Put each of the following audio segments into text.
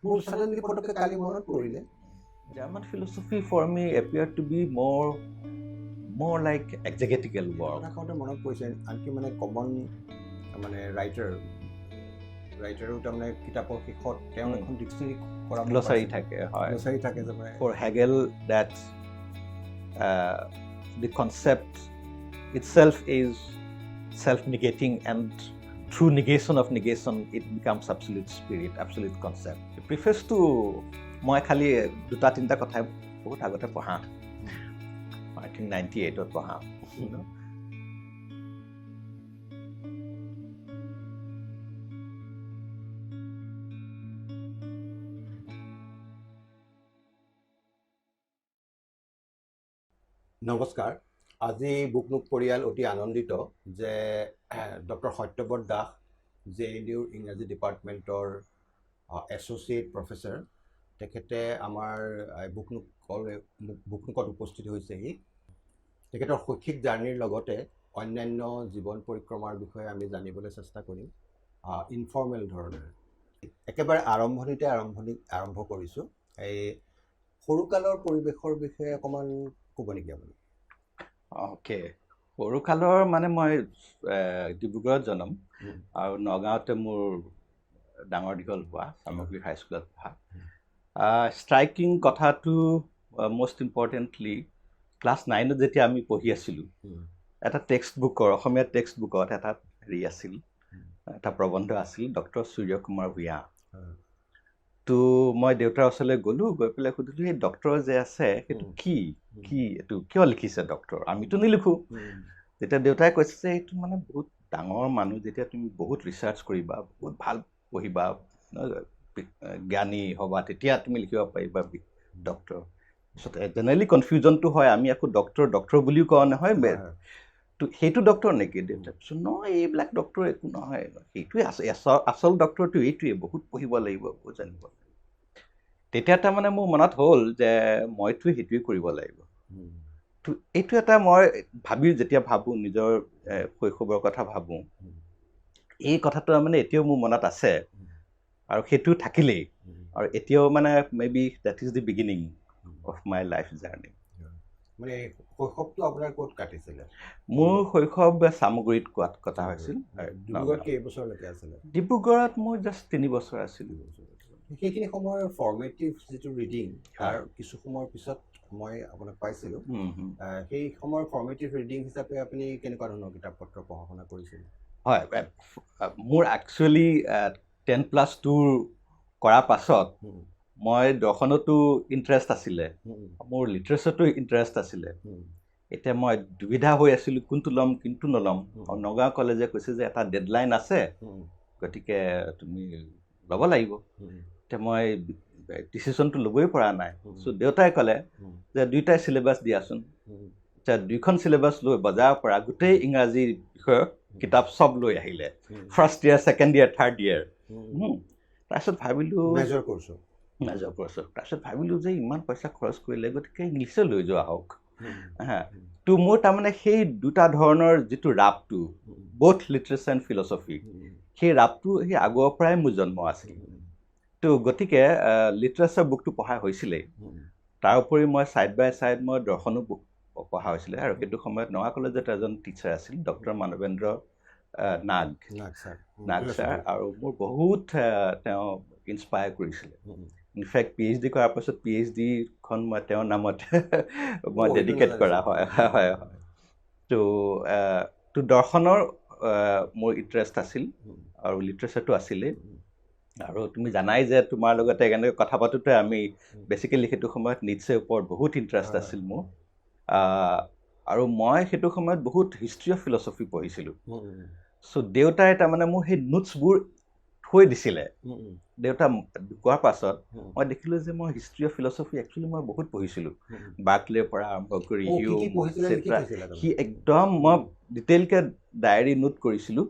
মোৰ suddenly পটককে কালি মনত পৰিলে German philosophy for me appeared to be more like exegetical work. কথাতে মনত পৰিছে আনকি মানে কমন মানে ৰাইটাৰো তাৰমানে কিতাপৰ শেষত তেওঁ এখন ডিকচনেৰী কৰা গ্লছাৰী থাকে হয় গ্লছাৰী থাকে যে for Hegel that the concept itself is self-negating and through negation of negation it becomes absolute spirit, absolute concept. The preface to মই খালি দুটা তিনিটা কথা বহুত আগতে পঢ়া I think 98 ত পঢ়া নমস্কাৰ আজি বুকনুক পৰিয়াল অতি আনন্দিত যে ডক্টৰ সত্যব্ৰত দাস JNUৰ ইংৰাজী ডিপাৰ্টমেণ্টৰ এছ'চিয়েট প্ৰফেচৰ তেখেতে আমাৰ বুকনুকত উপস্থিত হৈছেহি তেখেতৰ শৈক্ষিক জাৰ্ণিৰ লগতে অন্যান্য জীৱন পৰিক্ৰমাৰ বিষয়ে আমি জানিবলৈ চেষ্টা কৰিম ইনফৰ্মেল ধৰণে একেবাৰে আৰম্ভ কৰিছোঁ এই সৰুকালৰ পৰিৱেশৰ বিষয়ে অকণমান ক'ব নেকি আপুনি অ'কে সৰুকালৰ মানে মই ডিব্ৰুগড়ত জন্ম আৰু নগাঁৱতে মোৰ ডাঙৰ দীঘল হোৱা সামগ্ৰী হাইস্কুলত পঢ়া ষ্ট্ৰাইকিং কথাটো most importantly ক্লাছ 9ত যেতিয়া আমি পঢ়ি আছিলোঁ এটা টেক্সট বুকৰ অসমীয়া টেক্সট বুকত এটা হেৰি আছিল এটা প্ৰবন্ধ আছিল ডক্টৰ সূৰ্য কুমাৰ ভূঞা তো মই দেউতাৰ ওচৰলৈ গ'লোঁ গৈ পেলাই সুধিলোঁ এই ডক্টৰ যে আছে সেইটো কি এইটো কিয় লিখিছে ডক্টৰ আমিতো নিলিখোঁ যেতিয়া দেউতাই কৈছে যে এইটো মানে বহুত ডাঙৰ মানুহ যেতিয়া তুমি বহুত ৰিচাৰ্চ কৰিবা বহুত ভাল পঢ়িবা জ্ঞানী হ'বা তেতিয়া তুমি লিখিব পাৰিবা ডক্টৰ পিছতে জেনেৰেলি কনফিউজনটো হয় আমি আকৌ ডক্টৰ বুলিও কোৱা নহয় তো সেইটো ডক্টৰ নেকি দেউতাই পিছত নহয় এইবিলাক ডক্টৰ একো নহয় সেইটোৱে আচল ডক্টৰটো এইটোৱে বহুত পঢ়িব লাগিব বহুত জানিব লাগিব তেতিয়া তাৰমানে মোৰ মনত হ'ল যে মইতো সেইটোৱে কৰিব লাগিব তো এইটো এটা মই যেতিয়া ভাবোঁ নিজৰ শৈশৱৰ কথা ভাবোঁ এই কথাটো মানে এতিয়াও মোৰ মনত আছে আৰু সেইটো থাকিলেই আৰু এতিয়াও মানে maybe that is the beginning of my life journey মানে শৈশৱটো আপোনাৰ ক'ত কাটিছিলে মোৰ শৈশৱ চামগুৰিত কটা হৈছিল ডিব্ৰুগড়ত কেইবছৰলৈকে আছিলে ডিব্ৰুগড়ত মোৰ জাষ্ট 3 বছৰ আছিলোঁ সেইখিনি সময়ৰ ফৰ্মেটিভ যিটো ৰিডিং তাৰ কিছু সময়ৰ পিছত মই আপোনাক পাইছিলোঁ সেই সময়ৰ ফৰ্মেটিভ ৰিডিং হিচাপে আপুনি কেনেকুৱা ধৰণৰ কিতাপ পত্ৰ পঢ়া শুনা কৰিছিল হয় মোৰ একচুৱেলি 10+2 কৰাৰ পাছত মই দৰ্শনতো ইণ্টাৰেষ্ট আছিলে মোৰ লিটাৰেচাৰতো ইণ্টাৰেষ্ট আছিলে এতিয়া মই দুবিধা হৈ আছিলোঁ কোনটো ল'ম কিন্তু নল'ম আৰু নগাঁও কলেজে কৈছে যে এটা ডেডলাইন আছে গতিকে তুমি ল'ব লাগিব এতিয়া মই ডিচিশ্যনটো ল'বই পৰা নাই চ' দেউতাই ক'লে যে দুইটাই চিলেবাছ দিয়াচোন এতিয়া দুইখন চিলেবাছ লৈ বজাৰৰ পৰা গোটেই ইংৰাজী বিষয়ৰ কিতাপ চব লৈ আহিলে first year second year third year তাৰপিছত ভাবিলোঁ মেজৰ কৰ্চৰ তাৰপিছত ভাবিলোঁ যে ইমান পইচা খৰচ কৰিলে গতিকে ইংলিছে লৈ যোৱা হওক তো মোৰ তাৰমানে সেই দুটা ধৰণৰ যিটো ৰাপটো both literature and philosophy সেই ৰাপটো সেই আগৰ পৰাই মোৰ জন্ম আছিল তো গতিকে লিটাৰেচাৰ বুকটো পঢ়া হৈছিলেই তাৰ উপৰি মই ছাইড বাই ছাইড মই দৰ্শনো পঢ়া হৈছিলে আৰু সেইটো সময়ত নগাঁও কলেজত এজন টিচাৰ আছিল ডক্টৰ মানৱেন্দ্ৰ নাগ ছাৰ আৰু মোৰ বহুত তেওঁ ইনস্পায়াৰ কৰিছিলে ইনফেক্ট PhD কৰাৰ পাছত PhDখন মই তেওঁৰ নামতে মই ডেডিকেট কৰা হয় তো দৰ্শনৰ মোৰ ইণ্টাৰেষ্ট আছিল আৰু লিটাৰেচাৰটো আছিলেই আৰু তুমি জানাই যে তোমাৰ লগতে এনেকৈ কথা পাতোতে আমি বেচিকেলি সেইটো সময়ত নিটছৰ ওপৰত বহুত ইণ্টাৰেষ্ট আছিল মোৰ আৰু মই সেইটো সময়ত বহুত হিষ্ট্ৰী অফ ফিলচফি পঢ়িছিলোঁ চ' দেউতাই তাৰমানে মোৰ সেই নোটছবোৰ থৈ দিছিলে দেউতা কোৱাৰ পাছত মই দেখিলোঁ যে মই হিষ্ট্ৰী অফ ফিলচফি একচুৱেলি মই বহুত পঢ়িছিলোঁ বাৰ্কলেৰ পৰা আৰম্ভ কৰি সি একদম মই ডিটেইলকৈ ডায়েৰী নোট কৰিছিলোঁ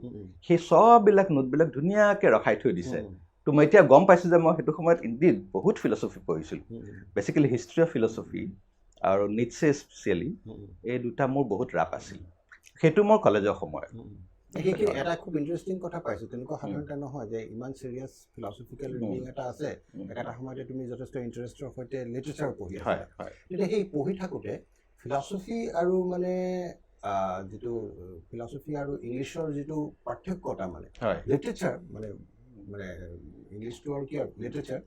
সেই চববিলাক নোটবিলাক ধুনীয়াকৈ ৰখাই থৈ দিছে তো মই এতিয়া গম পাইছোঁ যে মই সেইটো সময়ত ইনডিড বহুত ফিলচফি পঢ়িছিলোঁ বেচিকেলি হিষ্ট্ৰী অফ ফিলচফি আৰু নিটছে স্পেচিয়েলি এই দুটা মোৰ বহুত ৰাপ আছিল সেইটো মোৰ কলেজৰ সময়ত এটা খুব ইণ্টাৰেষ্টিং কথা পাইছোঁ তেনেকুৱা সাধাৰণতে নহয় যে ইমান চিৰিয়াছ ফিলচফিকেল ৰিডিং এটা আছে এটা সময়তে তুমি যথেষ্ট ইণ্টাৰেষ্টৰ সৈতে লিটাৰেচাৰ পঢ়ি আছা তেতিয়া সেই পঢ়ি থাকোঁতে ফিলচফি আৰু মানে যিটো ফিলচফি আৰু ইংলিছৰ যিটো পাৰ্থক্যতা মানে লিটাৰেচাৰ মানে মানে ইংলিছটো আৰু কি লিটাৰেচাৰ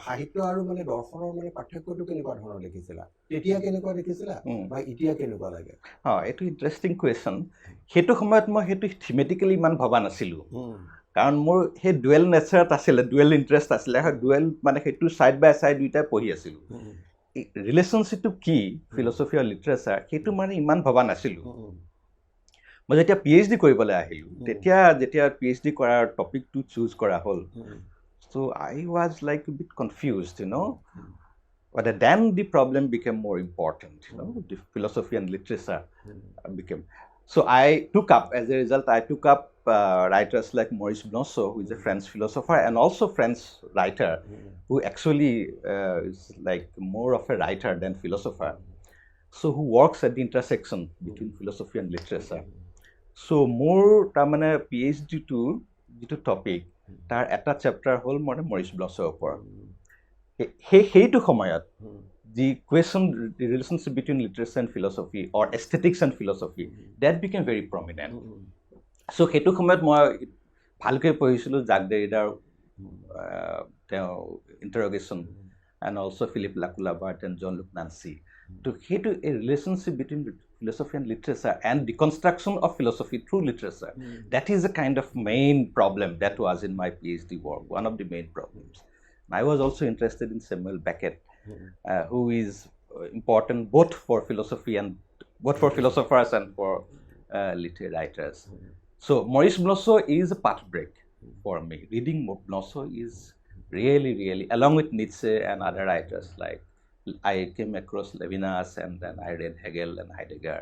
সাহিত্য আৰু মানে দৰ্শনৰ মানে পাৰ্থক্যটো কেনেকুৱা ধৰণৰ দেখিছিলা তেতিয়া কেনেকুৱা দেখিছিলা বা এতিয়া কেনেকুৱা লাগে এইটো ইণ্টাৰেষ্টিং কুৱেশ্যন সেইটো সময়ত মই সেইটো থিমেটিকেলি ইমান ভবা নাছিলোঁ কাৰণ মোৰ সেই ডুৱেল নেচাৰত আছিলে ডুৱেল ইণ্টাৰেষ্ট আছিলে ডুৱেল মানে সেইটো ছাইড বাই ছাইড দুইটাই পঢ়ি আছিলোঁ ৰিলেশ্যনশ্বিপটো কি ফিলচফি আৰু লিটাৰেচাৰ সেইটো মানে ইমান ভবা নাছিলোঁ মই যেতিয়া PhD কৰিবলৈ আহিলোঁ যেতিয়া PhD কৰাৰ টপিকটো চুজ কৰা হ'ল চ' I was like a bit confused, but then the problem became more important, the philosophy and literature became. So I took up, as a result, writers like Maurice Blanchot, who is a French philosopher and also French writer, who actually is like more of a writer than philosopher. So who works at the intersection between philosophy and literature. So more tamane PhD to যিটো topic তাৰ এটা chapter হ'ল মানে Morris ব্লছৰ ওপৰত সেইটো সময়ত the question, the relationship between literature and philosophy or aesthetics and philosophy, that became very prominent. So সেইটো সময়ত মই ভালকৈ পঢ়িছিলোঁ জাক ডেৰিডাৰ তেওঁ ইণ্টাৰগেশ্যন and also Philip Lacour-Labart and John Luke Nancy. So সেইটো a relationship between philosophy and literature and deconstruction of philosophy through literature. That is a kind of main problem that was in my PhD work, one of the main problems. I was also interested in Samuel Beckett, who is important both for philosophy and both for philosophers and for literary writers. So Maurice Blanchot is a path break for me. Reading Blanchot is really, along with Nietzsche and other writers, like I came across Levinas and then I read Hegel and Heidegger.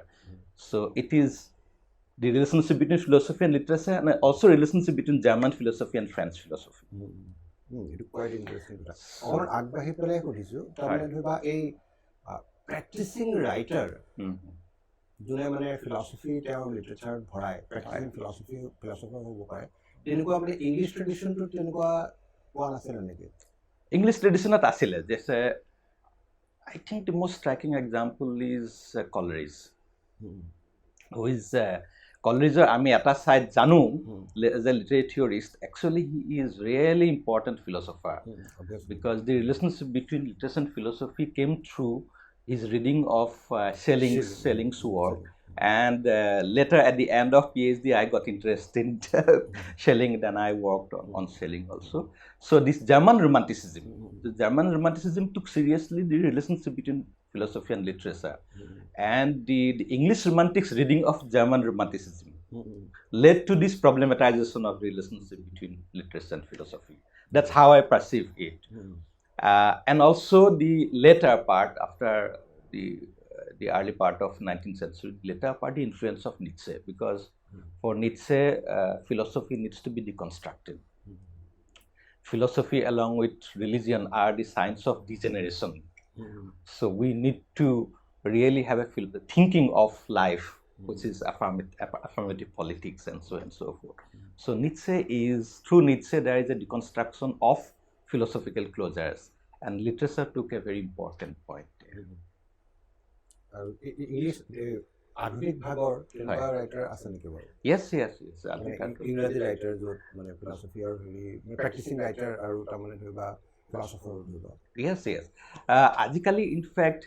So it is the relationship between philosophy and literature and also relationship between German philosophy and French philosophy. It's quite interesting. Or আগবাঢ়ি পেলাই সুধিছোঁ তাৰমানে ধৰিবা এই practising writer যোনে মানে philosophy তেওঁৰ literature ভৰাই প্ৰেক্টিচিং ফিলচফাৰ হ'ব পাৰে তেনেকুৱা মানে ইংলিছ ট্ৰেডিশ্যনটো তেনেকুৱা পোৱা নাছিলে নেকি ইংলিছ ট্ৰেডিশ্যনত আছিলে যে I think the most striking example is Coleridge, who is Coleridge. আমি এটা side জানো as a literary theorist. Actually, he is really important philosopher because the relationship between literature and philosophy came through his reading of Schelling's work. And later, at the end of PhD, I got interested in Schelling. Then I worked on Schelling also. So this German Romanticism took seriously the relationship between philosophy and literature. And the English Romantics reading of German Romanticism led to this problematization of the relationship between literature and philosophy. That's how I perceive it. And also the later part, after the early part of 19th century, later part, the influence of Nietzsche, because for Nietzsche, philosophy needs to be deconstructed. Philosophy along with religion are the signs of degeneration. So we need to really have a thinking of life, which is affirmative politics and so on and so forth. So through Nietzsche, there is a deconstruction of philosophical closures, and literature took a very important point there. English আধুনিক ভাগৰ তেনেকুৱা writer আছে নেকি বাৰু yes ইংৰাজী writer য'ত মানে philosophy আৰু প্ৰেক্টিচিং ৰাইটাৰ আৰু তাৰমানে ধৰিবা ফিলচফাৰ ধৰিবা yes আজিকালি ইনফেক্ট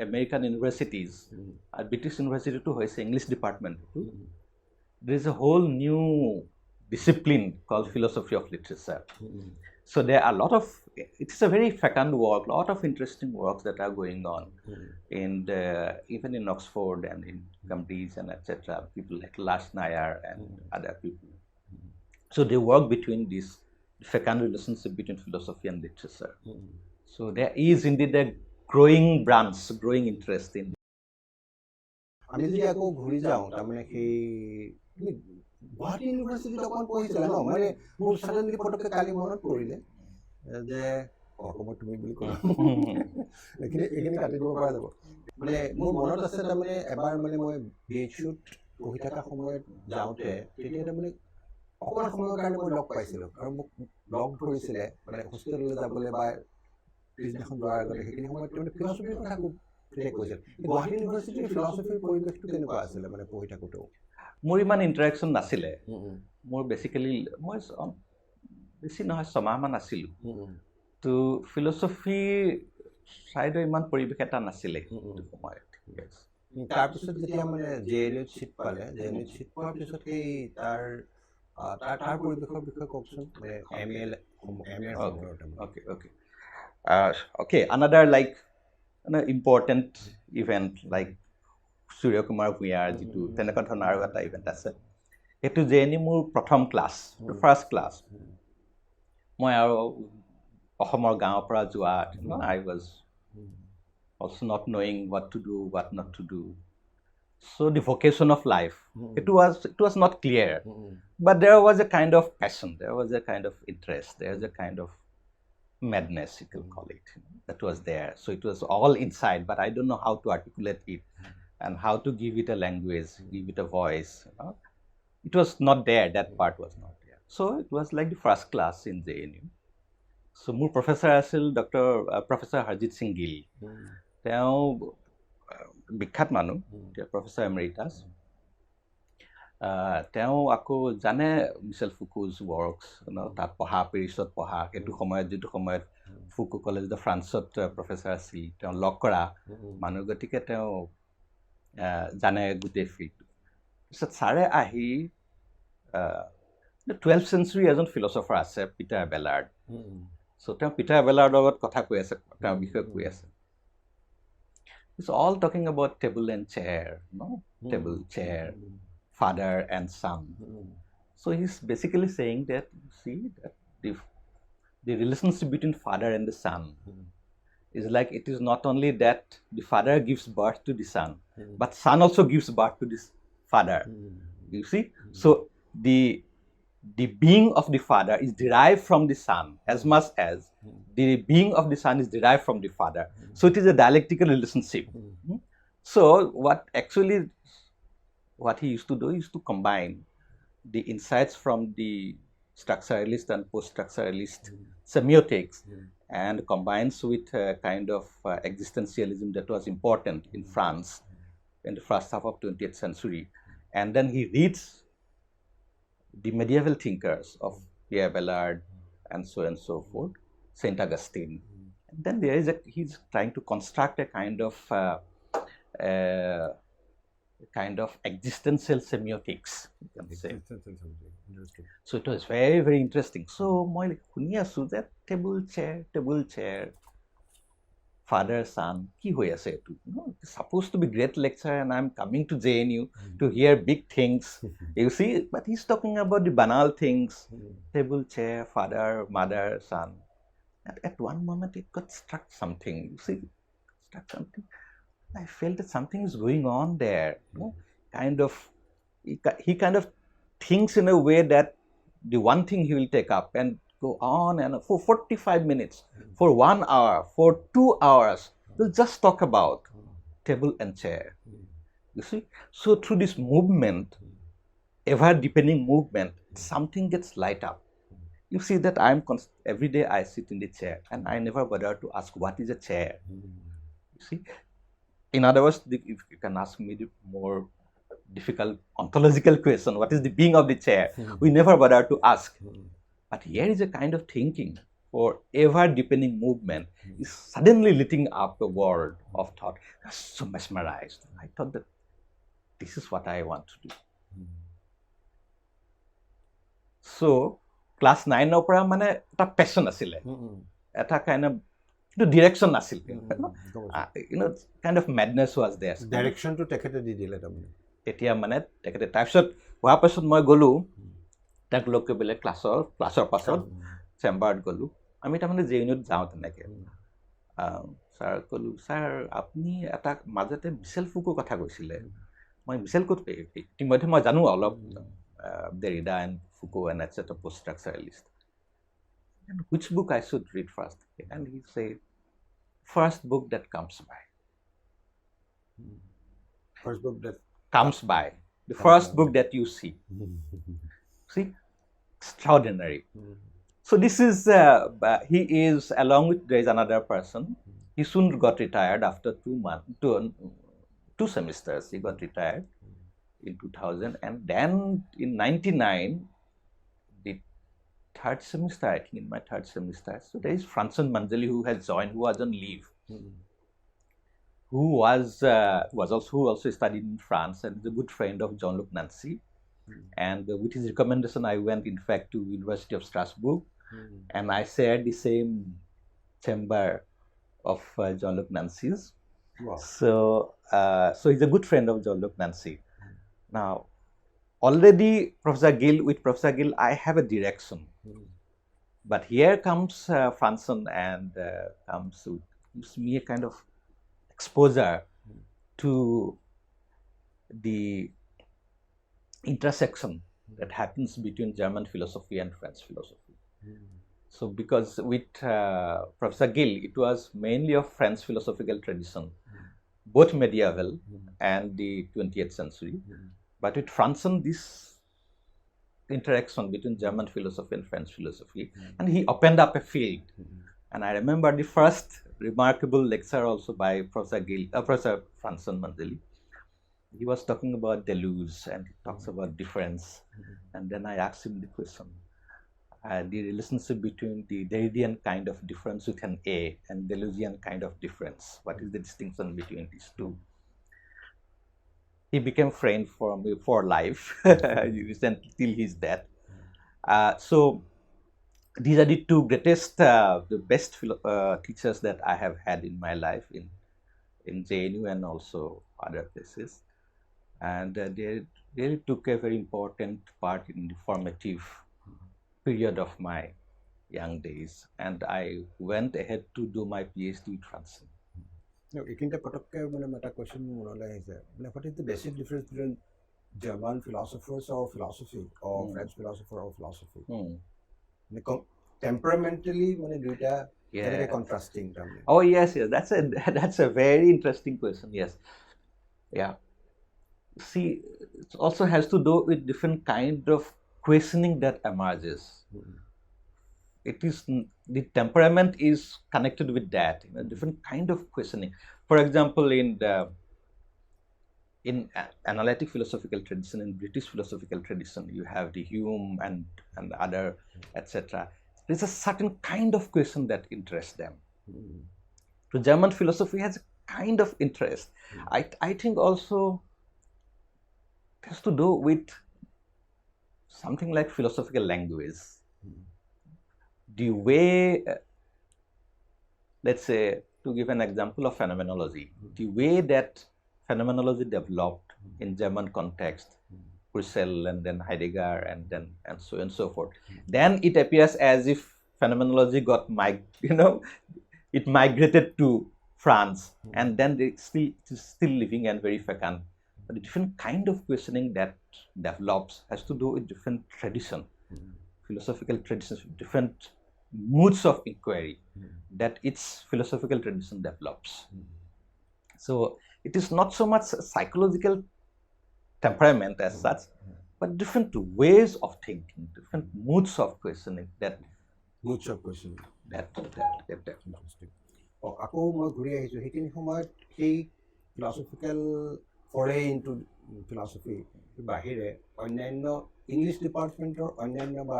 আমেৰিকান ইউনিভাৰ্চিটিজ আৰু ব্ৰিটিছ ইউনিভাৰ্চিটিটো হৈছে English ডিপাৰ্টমেণ্টটো there is a whole new discipline called philosophy of literature. So there are a lot of, it's a very fecund work, a lot of interesting works that are going on even in Oxford and in Cambridge and etc. People like Lars Nair and other people. So they work between this fecund relationship between philosophy and literature. So there is indeed a growing interest in. আমি যদি আকৌ ঘূৰি যাওঁ তাৰমানে সেই গুৱাহাটী ইউনিভাৰ্চিটিত অকণমান পঢ়িছিলে ন মানে মোৰ ছাডেনলি ফটককৈ কালি মনত পৰিলে যে অসমত তুমি বুলি ক'লা এইখিনি কাটি দিব পৰা যাব মানে মোৰ মনত আছে তাৰমানে এবাৰ মানে মই BHUত পঢ়ি থকা সময়ত যাওঁতে তেতিয়া তাৰমানে অকণমান সময়ৰ কাৰণে মই লগ পাইছিলোঁ আৰু মোক লগ ধৰিছিলে মানে হোষ্টেললৈ যাবলৈ বা পিছদিনাখন যোৱাৰ আগতে সেইখিনি সময়ত তাৰমানে ফিলচফিৰ কথা খুব তেতিয়া কৈছিল গুৱাহাটী ইউনিভাৰ্চিটিৰ ফিলচফিৰ পৰিৱেশটো কেনেকুৱা আছিলে মানে পঢ়ি থাকোঁতেও মোৰ ইমান ইণ্টাৰেকশ্যন নাছিলে মোৰ বেচিকেলি মই বেছি নহয় ছমাহমান আছিলোঁ তো ফিলচফি ছাইডৰ ইমান পৰিৱেশ এটা নাছিলে সেইটো সময়ত তাৰপিছত যেতিয়া মানে JNUত ছিট পালে JNUত ছিট পোৱাৰ পিছত সেই তাৰ পৰিৱেশৰ বিষয়ে কওকচোন মানে okay another like an important event like Surya Kumar Bhuyar jitu teneka dhৰণৰ আৰু এটা ইভেন্ট আছে সেইটো JNU মোৰ প্ৰথম ক্লাছ ফাৰ্ষ্ট ক্লাছ মই আৰু অসমৰ গাঁৱৰ পৰা যোৱা I was also not knowing what to do what not to do so the vocation of life it was not clear but there was a kind of passion there was a kind of interest there was a kind of madness you can call it that was there so it was all inside but I don't know how to articulate it and how to give it a language give it a voice it was not there that part was not there so it was like the first class in JNU so মোৰ professor আছিল Professor Harjit Singh Gill তেওঁ বিখ্যাত মানুহ Professor Emeritus তেওঁ আকৌ জানে Michelle Phukuj works তাত পঢ়া পেৰিছত পঢ়া সেইটো সময়ত যিটো সময়ত ফুকু কলেজ ফ্ৰান্সত প্ৰফেচাৰ আছিল তেওঁ লগ কৰা মানুহ গতিকে তেওঁ জানে গোটেই ফিল্ডটো পিছত ছাৰে আহি 12th century এজন ফিলচফাৰ আছে পিটাৰ বেলাৰ্ড চ' তেওঁ পিটাৰ বেলাৰ্ডৰ লগত কথা কৈ আছে তেওঁৰ বিষয়ে কৈ আছে It's all talking about table and chair, no? Table, chair, father and son. So he's basically saying that, you see, that the relationship between father and the son is like it is not only that the father gives birth to the son, but son also gives birth to this father. You see? So the being of the father is derived from the son as much as the being of the son is derived from the father. So it is a dialectical relationship. So what he used to do is to combine the insights from the structuralist and post-structuralist semiotics and combines with a kind of existentialism that was important in France in the first half of 20th century. And then he reads the medieval thinkers of Pierre Bellard and so forth, Saint Augustine. And then he's trying to construct a kind of existential semiotics, you can say. So it was very, very interesting. So moi শুনি আছো that table chair, father, son, কি হৈ আছে এইটো? It's supposed to be great lecture and I'm coming to JNU to hear big things. You see, but he's talking about the banal things, table, chair, father, mother, son. At one moment it got struck something. You see, struck something. I felt that something is going on there. He kind of thinks in a way that the one thing he will take up and go on and for 45 minutes, for 1 hour, for 2 hours, we'll just talk about table and chair. You see? So through this movement, ever deepening movement, something gets light up. You see that every day I sit in the chair and I never bother to ask what is a chair. You see? In other words, if you can ask me the more difficult ontological question, what is the being of the chair? We never bother to ask. But here is a kind of thinking for ever deepening movement is suddenly lighting up a world of thought. I was so mesmerized. I thought that this is what I want to do. So class 9 ৰ পৰা মানে এটা passion আছিলে, এটা kind of direction আছিল, kind of madness was there. Direction to তেখেতে দি দিলে তাৰমানে এতিয়া মানে তেখেতে তাৰপিছত হোৱাৰ পাছত মই গ'লো তাক লগ কৰিবলৈ ক্লাছৰ পাছত চেম্বাৰত গ'লো আমি তাৰমানে JNUত যাওঁ তেনেকৈ ছাৰ ক'লো ছাৰ আপুনি এটা মাজতে মিছেল ফুকুৰ কথা কৈছিলে মই মিছেল ক'ত ইতিমধ্যে মই জানো অলপ Derrida and Foucault and etc. post-structuralist. And which book I should read first? And he said, first book that comes by. First book that comes by. The first book that you see. See, extraordinary. So this is, he is, along with, there is another person. He soon got retired after 2 months, two semesters. He got retired in 2000, and then in 99, the third semester, I think in my third semester, so there is Franson Manjali who has joined, who was on leave, who also studied in France and is a good friend of Jean-Luc Nancy. And with his recommendation, I went, in fact, to University of Strasbourg, and I shared the same chamber of Jean-Luc Nancy's. Wow. So he's a good friend of Jean-Luc Nancy. Now, already with Professor Gill, I have a direction. But here comes Franson and gives me a kind of exposure to the intersection that happens between German philosophy and French philosophy. So because with Professor Gill, it was mainly of French philosophical tradition, both medieval and the 20th century. But with Franson, this interaction between German philosophy and French philosophy, and he opened up a field. And I remember the first remarkable lecture also by Professor Franson Manjali. He was talking about Deleuze, and he talks about difference. And then I asked him the question, the relationship between the Derridian kind of difference with an A and Deleuzian kind of difference. What is the distinction between these two? He became friend for me for life, recently till his death. So these are the two greatest, the best teachers that I have had in my life in JNU and also other places. And they really took a very important part in the formative period of my young days. And I went ahead to do my PhD with Franson. No, question, what is the basic difference between German philosophers or philosophy or French philosopher or philosophy? Temperamentally, contrasting. Oh yes, that's a very interesting question. Yes, yeah. See, it also has to do with different kind of questioning that emerges. It is, the temperament is connected with that, different kind of questioning. For example, in analytic philosophical tradition, in British philosophical tradition, you have the Hume and other, etc. There's a certain kind of question that interests them. So German philosophy has a kind of interest. I think also it has to do with something like philosophical language. The way, let's say, to give an example of phenomenology, the way that phenomenology developed in German context, Husserl and then Heidegger and so on and so forth, then it appears as if phenomenology got it migrated to France, and then it's still living and very vacant. But a different kind of questioning that develops has to do with different tradition, philosophical traditions, different moods of inquiry that its philosophical tradition develops. So it is not so much a psychological temperament as such, but different ways of thinking, different moods of questioning that. Moods of questioning. That interesting. Philosophical foray into philosophy, English department or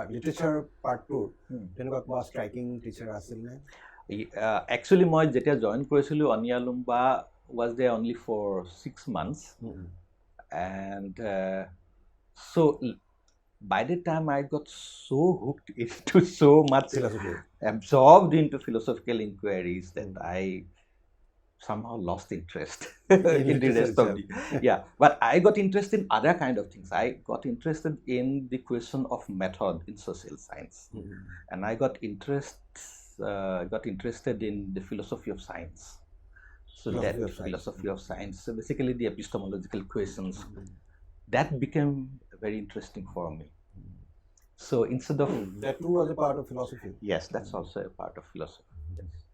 literature part 2, striking teacher actually, I joined Anya Lumba was there only for 6 months, and so by the time I got so hooked into so much philosophy, absorbed into philosophical inquiries, that I somehow lost interest in the rest of the but I got interested in other kind of things. I got interested in the question of method in social science, and I got interested in the philosophy of science. So philosophy of science, so basically the epistemological questions, that became very interesting for me. So instead of that too was a part of philosophy. Yes, that's also a part of philosophy. Yes.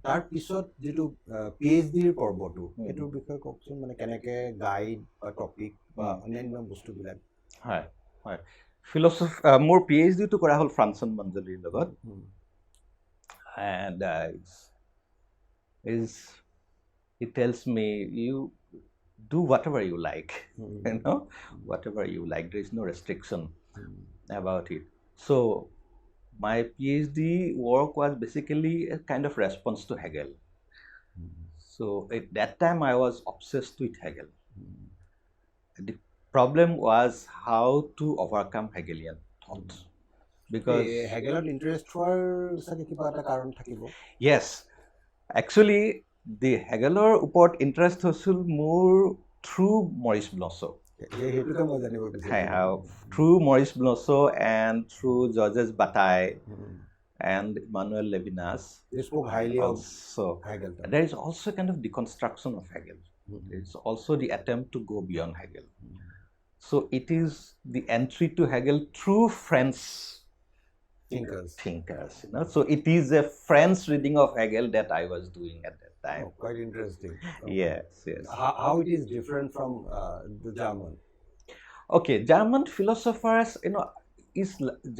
তাৰ পিছত যিটো PhDৰ পৰ্বটো সেইটোৰ বিষয়ে কওকচোন, মানে কেনেকৈ guide বা topic বা অন্যান্য বস্তুবিলাক। হয় হয়, মোৰ PhDটো কৰা হ'ল ফ্ৰান্সন মঞ্জলিৰ লগত, and he tells me, you do whatever you like, whatever you like, there is no restriction about it. So my PhD work was basically a kind of response to Hegel. So at that time I was obsessed with Hegel. The problem was how to overcome Hegelian thought. Because Hegelত interest হোৱাৰ চাগে কিবা এটা কাৰণ থাকিব। Yes, actually the Hegelৰ ওপৰত interest হৈছিল মোৰ থ্ৰু মৰিছ ব্লছো। সেইটোকে মই জানিব বিচাৰিছোঁ। Through Maurice Blonceau and through Georges Bataille and Emmanuel Levinas. They spoke highly of Hegel. There is also a kind of deconstruction of Hegel. There is also the attempt to go beyond Hegel. So it is the entry to Hegel through French thinkers. So it is a French reading of Hegel that I was doing at that time. Oh, quite interesting. Yes. How it is different from the German? Okay, German philosophers,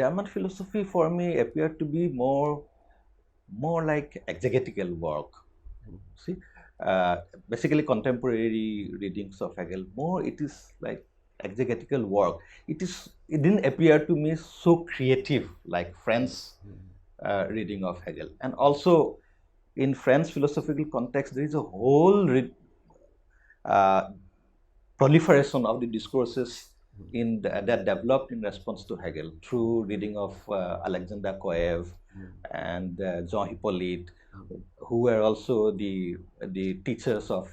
German philosophy for me appeared to be more like exegetical work. See, basically contemporary readings of Hegel. More, it is like exegetical work. It didn't appear to me so creative like French reading of Hegel. And also in French philosophical context, there is a whole proliferation of the discourses that developed in response to Hegel through reading of Alexander Koev and Jean Hippolyte, who were also the teachers of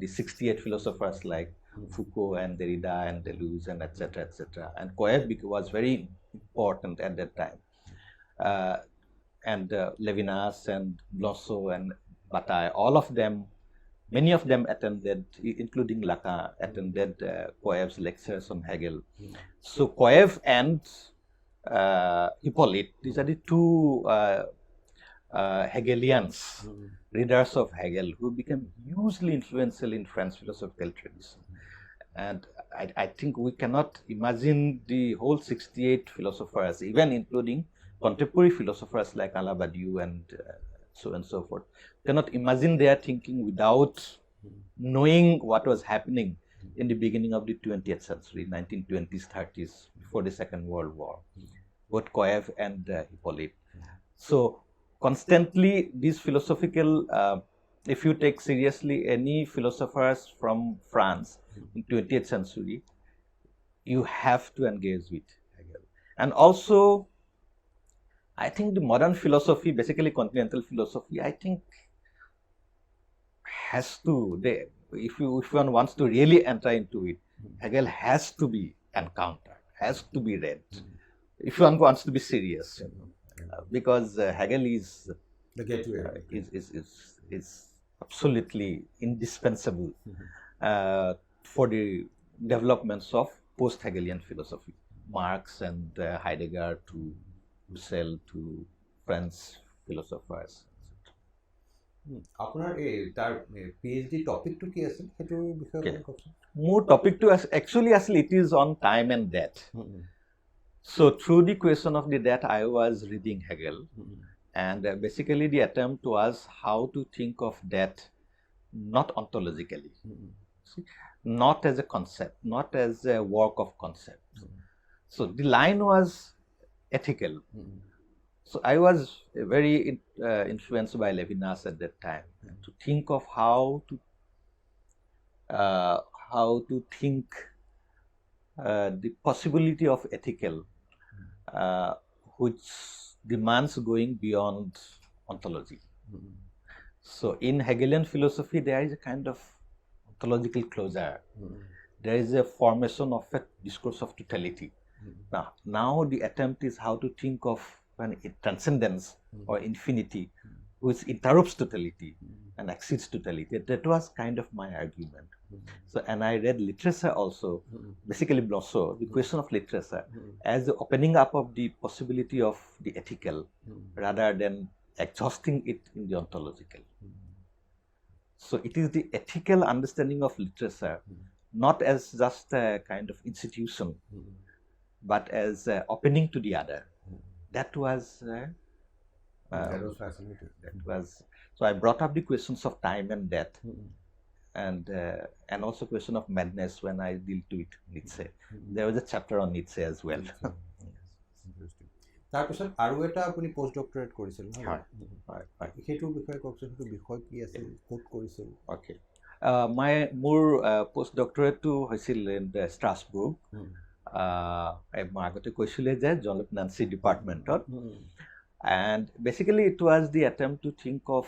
the 68 philosophers like Foucault and Derrida and Deleuze and etc. And Koev was very important at that time. And Levinas and Blonceau and Bataille, all of them, many of them attended, including Lacan, attended Koev's lectures on Hegel. So Koev and Hippolyte, these are the two Hegelians, readers of Hegel, who became hugely influential in French philosophical tradition. And I think we cannot imagine the whole 68 philosophers, even including contemporary philosophers like Alain Badiou and so forth, cannot imagine their thinking without knowing what was happening in the beginning of the 20th century, 1920s, 30s, before the Second World War, both Koev and Hippolyte. So constantly these philosophical, if you take seriously any philosophers from France in 20th century, you have to engage with Hegel. And also, I think the modern philosophy, basically continental philosophy, I think has to, if one wants to really enter into it, Hegel has to be encountered, has to be read, if one wants to be serious, because Hegel is the gateway, is absolutely indispensable for the developments of post-Hegelian philosophy, Marx and Heidegger to Husserl to French philosophers. আপোনাৰ তাৰ PhD টপিকটো কি আছিল সেইটোৰ বিষয়ে কওকচোন। মোৰ টপিকটো actually it is on time and death. So through the question of the death, I was reading Hegel, and basically the attempt was how to think of death not ontologically, not as a concept, not as a work of concept. So the line was ethical. So I was very influenced by Levinas at that time to think of how to think the possibility of ethical, which demands going beyond ontology. So in Hegelian philosophy, there is a kind of ontological closure. There is a formation of a discourse of totality. Now the attempt is how to think of transcendence or infinity, which interrupts totality and exceeds totality. That was kind of my argument. So, and I read literature also, basically Blonceau, the question of literature as the opening up of the possibility of the ethical rather than exhausting it in the ontological. So it is the ethical understanding of literature, not as just a kind of institution, but as opening to the other. That was fascinating. So I brought up the questions of time and death, and also question of madness when I deal to it Nietzsche. There was a chapter on Nietzsche as well. তাৰপিছত আৰু এটা আপুনি post doctorate কৰিছিল নহয়? সেইটোৰ বিষয়ে কওকচোন, সেইটো বিষয় কি আছিল, ক'ত কৰিছিল? অ'কে, মোৰ পোষ্ট ডক্টৰেটটো হৈছিল ষ্ট্ৰাছবুৰ্গ। মই আগতে কৈছিলে যে জন লুফনান্সি ডিপাৰ্টমেণ্টত। And basically it was the attempt to think of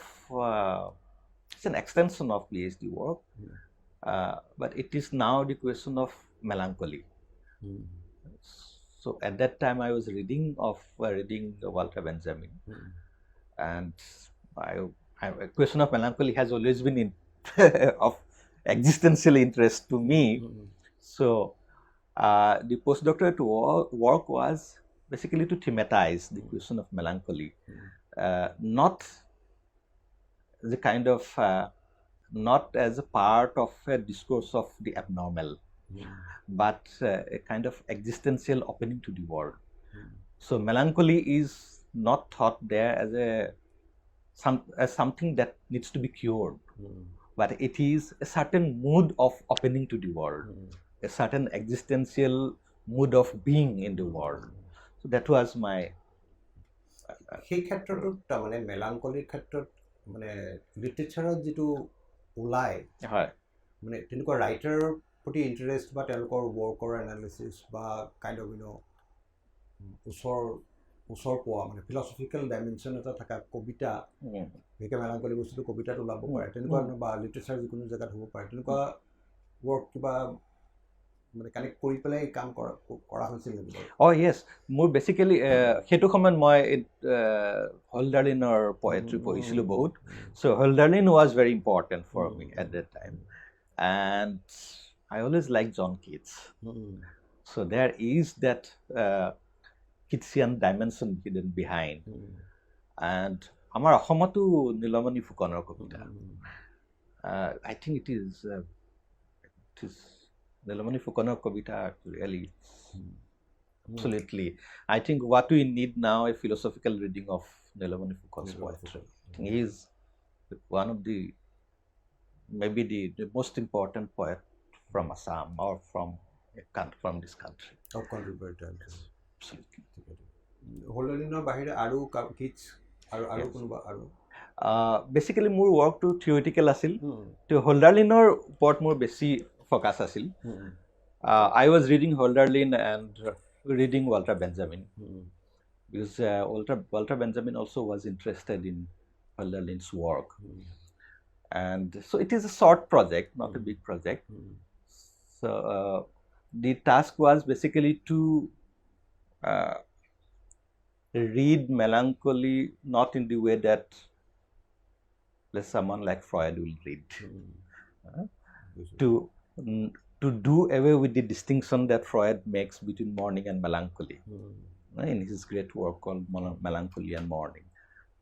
it's an extension of PhD work, but it is now the question of melancholy. So at that time I was reading Walter Benjamin, and a question of melancholy has always been of existential interest to me. So the postdoctorate work was basically to thematize the question of melancholy, not the kind of not as a part of a discourse of the abnormal, but a kind of existential opening to the world. So melancholy is not thought there as as something that needs to be cured, but it is a certain mood of opening to the world, a certain existential mood of being in the world. So that was my সেই ক্ষেত্ৰটোত তাৰমানে মেলাংকলিৰ ক্ষেত্ৰত মানে লিটাৰেচাৰত যিটো ওলাই হয় মানে তেনেকুৱা ৰাইটাৰৰ প্ৰতি ইণ্টাৰেষ্ট বা তেওঁলোকৰ ৱৰ্কৰ এনালিচিছ বা কাইণ্ড অফ ওচৰ পোৱা মানে ফিলচফিকেল ডাইমেনশ্যন এটা থকা কবিতা, বিশেষকৈ মেলাংকলি বস্তুটো কবিতাত ওলাব পাৰে তেনেকুৱা বা লিটাৰেচাৰ যিকোনো জেগাত হ'ব পাৰে, তেনেকুৱা ৱৰ্ক কিবা মানে কানেক্ট কৰি পেলাই কাম কৰা হৈছিল নেকি? য়েছ, মোৰ বেচিকেলি সেইটো সময়ত মই হলডাৰ্লিনৰ পয়েট্ৰি পঢ়িছিলোঁ বহুত। So' Holderlin was very important for me at that time, and I always like John Keats. So' there is that Keatsian dimension hidden behind. And আমাৰ অসমতো নীলমণি ফুকনৰ কবিতা, I think it is Nillamani Fukonar Kavita really, absolutely. I think what we need now is a philosophical reading of Nillamani Fukon's poetry. He is one of maybe the most important poet from Assam or from this country. Of contributor. Absolutely. Holderlinor bahire aru kids aru konoba aru. Basically মোৰ work to theoretical আছিল, to Holderlinor ওপৰত মোৰ বেছি focus asil. I was reading Hölderlin and reading Walter Benjamin, because Walter Benjamin also was interested in Hölderlin's work. And so it is a short project, not a big project. So the task was basically to read melancholy not in the way that someone like Freud will read, to do away with the distinction that Freud makes between mourning and melancholy in his great work called Melancholy and Mourning.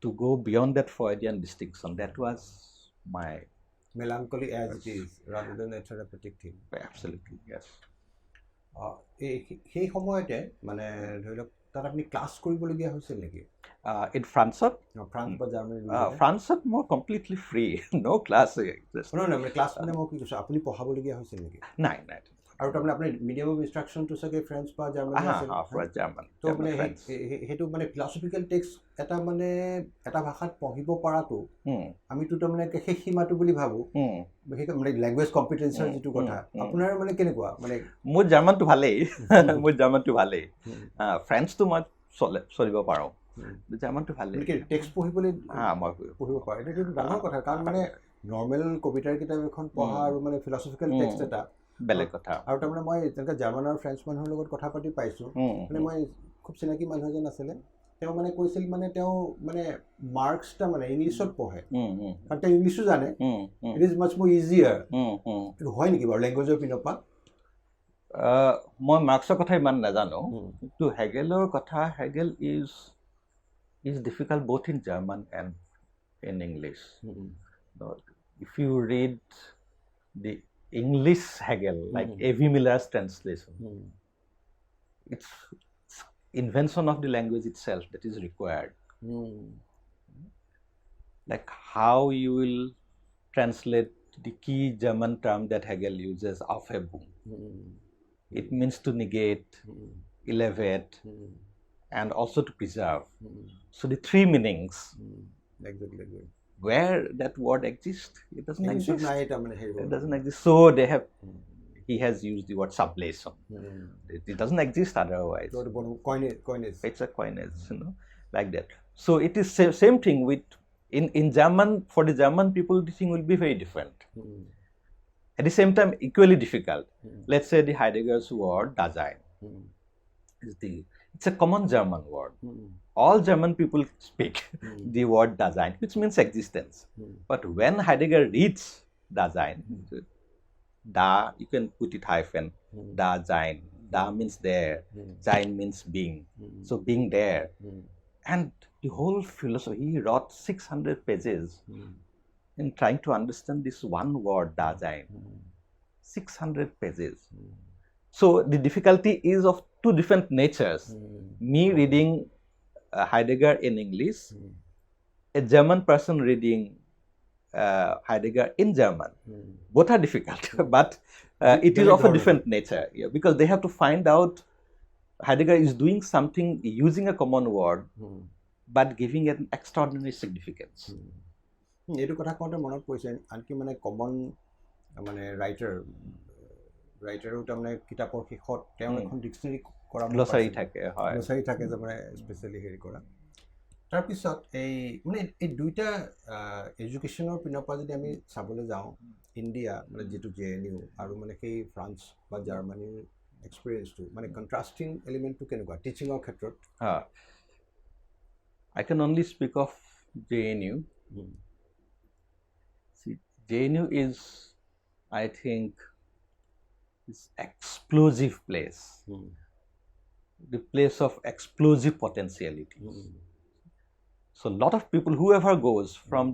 To go beyond that Freudian distinction, that was my melancholy as it is, rather than a therapeutic thing. Absolutely, yes. সেই সময়তে মানে ধৰি লওক তাত আপুনি class কৰিবলগীয়া হৈছিল নেকি? In France বা জাৰ্মানী? ফ্ৰান্সত মই কমপ্লিটলি ফ্ৰী, no class. মানে ক্লাছ মানে মই কি কৈছোঁ, আপুনি পঢ়াবলগীয়া হৈছিল নেকি? নাই। আৰু তাৰমানে আপুনি মিডিয়াম অফ ইনষ্ট্ৰাকশ্যনটো চাগে ফ্ৰেঞ্চ বা জাৰ্মানী আছিল? জাৰ্মান। তো মানে সেইটো মানে ফিলচফিকেল টেক্সট এটা মানে এটা ভাষাত পঢ়িব পৰাটো আমিতো তাৰমানে সেই সীমাটো বুলি ভাবোঁ, বিশেষকৈ মানে লেংগুৱেজ কম্পিটেঞ্চৰ যিটো কথা, আপোনাৰ মানে কেনেকুৱা? মানে মোৰ জাৰ্মানটো ভালেই, ফ্ৰেঞ্চটো মই চলিব পাৰোঁ, জাৰ্মানটো ভালেই। টেক্সট পঢ়িবলৈ মই পঢ়িব পাৰোঁ, এইটো ডাঙৰ কথা, কাৰণ মানে নৰ্মেল কবিতাৰ কিতাপ এখন পঢ়া আৰু মানে ফিলচফিকেল টেক্সট এটা বেলেগ কথা। আৰু তাৰমানে মই তেনেকৈ জাৰ্মান আৰু ফ্ৰেঞ্চ মানুহৰ লগত কথা পাতি পাইছোঁ, মানে মই খুব চিনাকি মানুহ এজন আছিলে, তেওঁ মানে কৈছিল মানে তেওঁ মানে মাৰ্কছটা মানে ইংলিছত পঢ়ে, কাৰণ তেওঁ ইংলিছো জানে, ইট ইজ মাছ মোৰ ইজিয়াৰ। এইটো হয় নেকি বাৰু লেংগুৱেজৰ পিনৰ পৰা? মই মাৰ্কছৰ কথা ইমান নাজানো, কিন্তু হেগেলৰ কথা, Hegel is is difficult both in German and in English. Mm-hmm. No, if you read the English Hegel, like A.V. Miller's translation, it's invention of the language itself that is required. Like how you will translate the key German term that Hegel uses, Aufhebung. It means to negate, elevate, and also to preserve. So the three meanings. Exactly. Where that word exists, it doesn't exist. It doesn't exist. So they have. He has used the word sublation. It doesn't exist otherwise. Coinage. It's a coinage, like that. So it is same thing with in German. For the German people, the thing will be very different. At the same time, equally difficult. Let's say the Heidegger's word Dasein it's a common German word. All German people speak the word Dasein, which means existence. But when Heidegger reads Dasein, Da, you can put it hyphen, Dasein. Da means there, Sein means being. So being there. And the whole philosophy, he wrote 600 pages in trying to understand this one word, Dasein. 600 pages. So the difficulty is of two different natures. Me reading Heidegger in English, a German person reading Heidegger in German. Both are difficult, but it is of a different nature, because they have to find out Heidegger is doing something using a common word, but giving an extraordinary significance. এইটো কথা কওঁতে মনত পৰিছে আনকি মানে common মানে ৰাইটাৰো তাৰমানে কিতাপৰ শেষত তেওঁ এখন ডিক্সনেৰী কৰা গ্লছাৰী থাকে, হয়, গ্লছাৰী থাকে যে মানে স্পেচিয়েলি হেৰি কৰা। তাৰপিছত এই মানে এই দুইটা এডুকেশ্যনৰ পিনৰ পৰা যদি আমি চাবলৈ যাওঁ, ইণ্ডিয়া মানে যিটো JNU আৰু মানে সেই ফ্ৰান্স বা জাৰ্মানীৰ এক্সপিৰিয়েঞ্চটো মানে কণ্ট্ৰাষ্টিং এলিমেণ্টটো কেনেকুৱা টিচিঙৰ ক্ষেত্ৰত? I can only speak of JNU. See, JNU is, I think, this explosive place, the place of explosive potentialities. So a lot of people, whoever goes from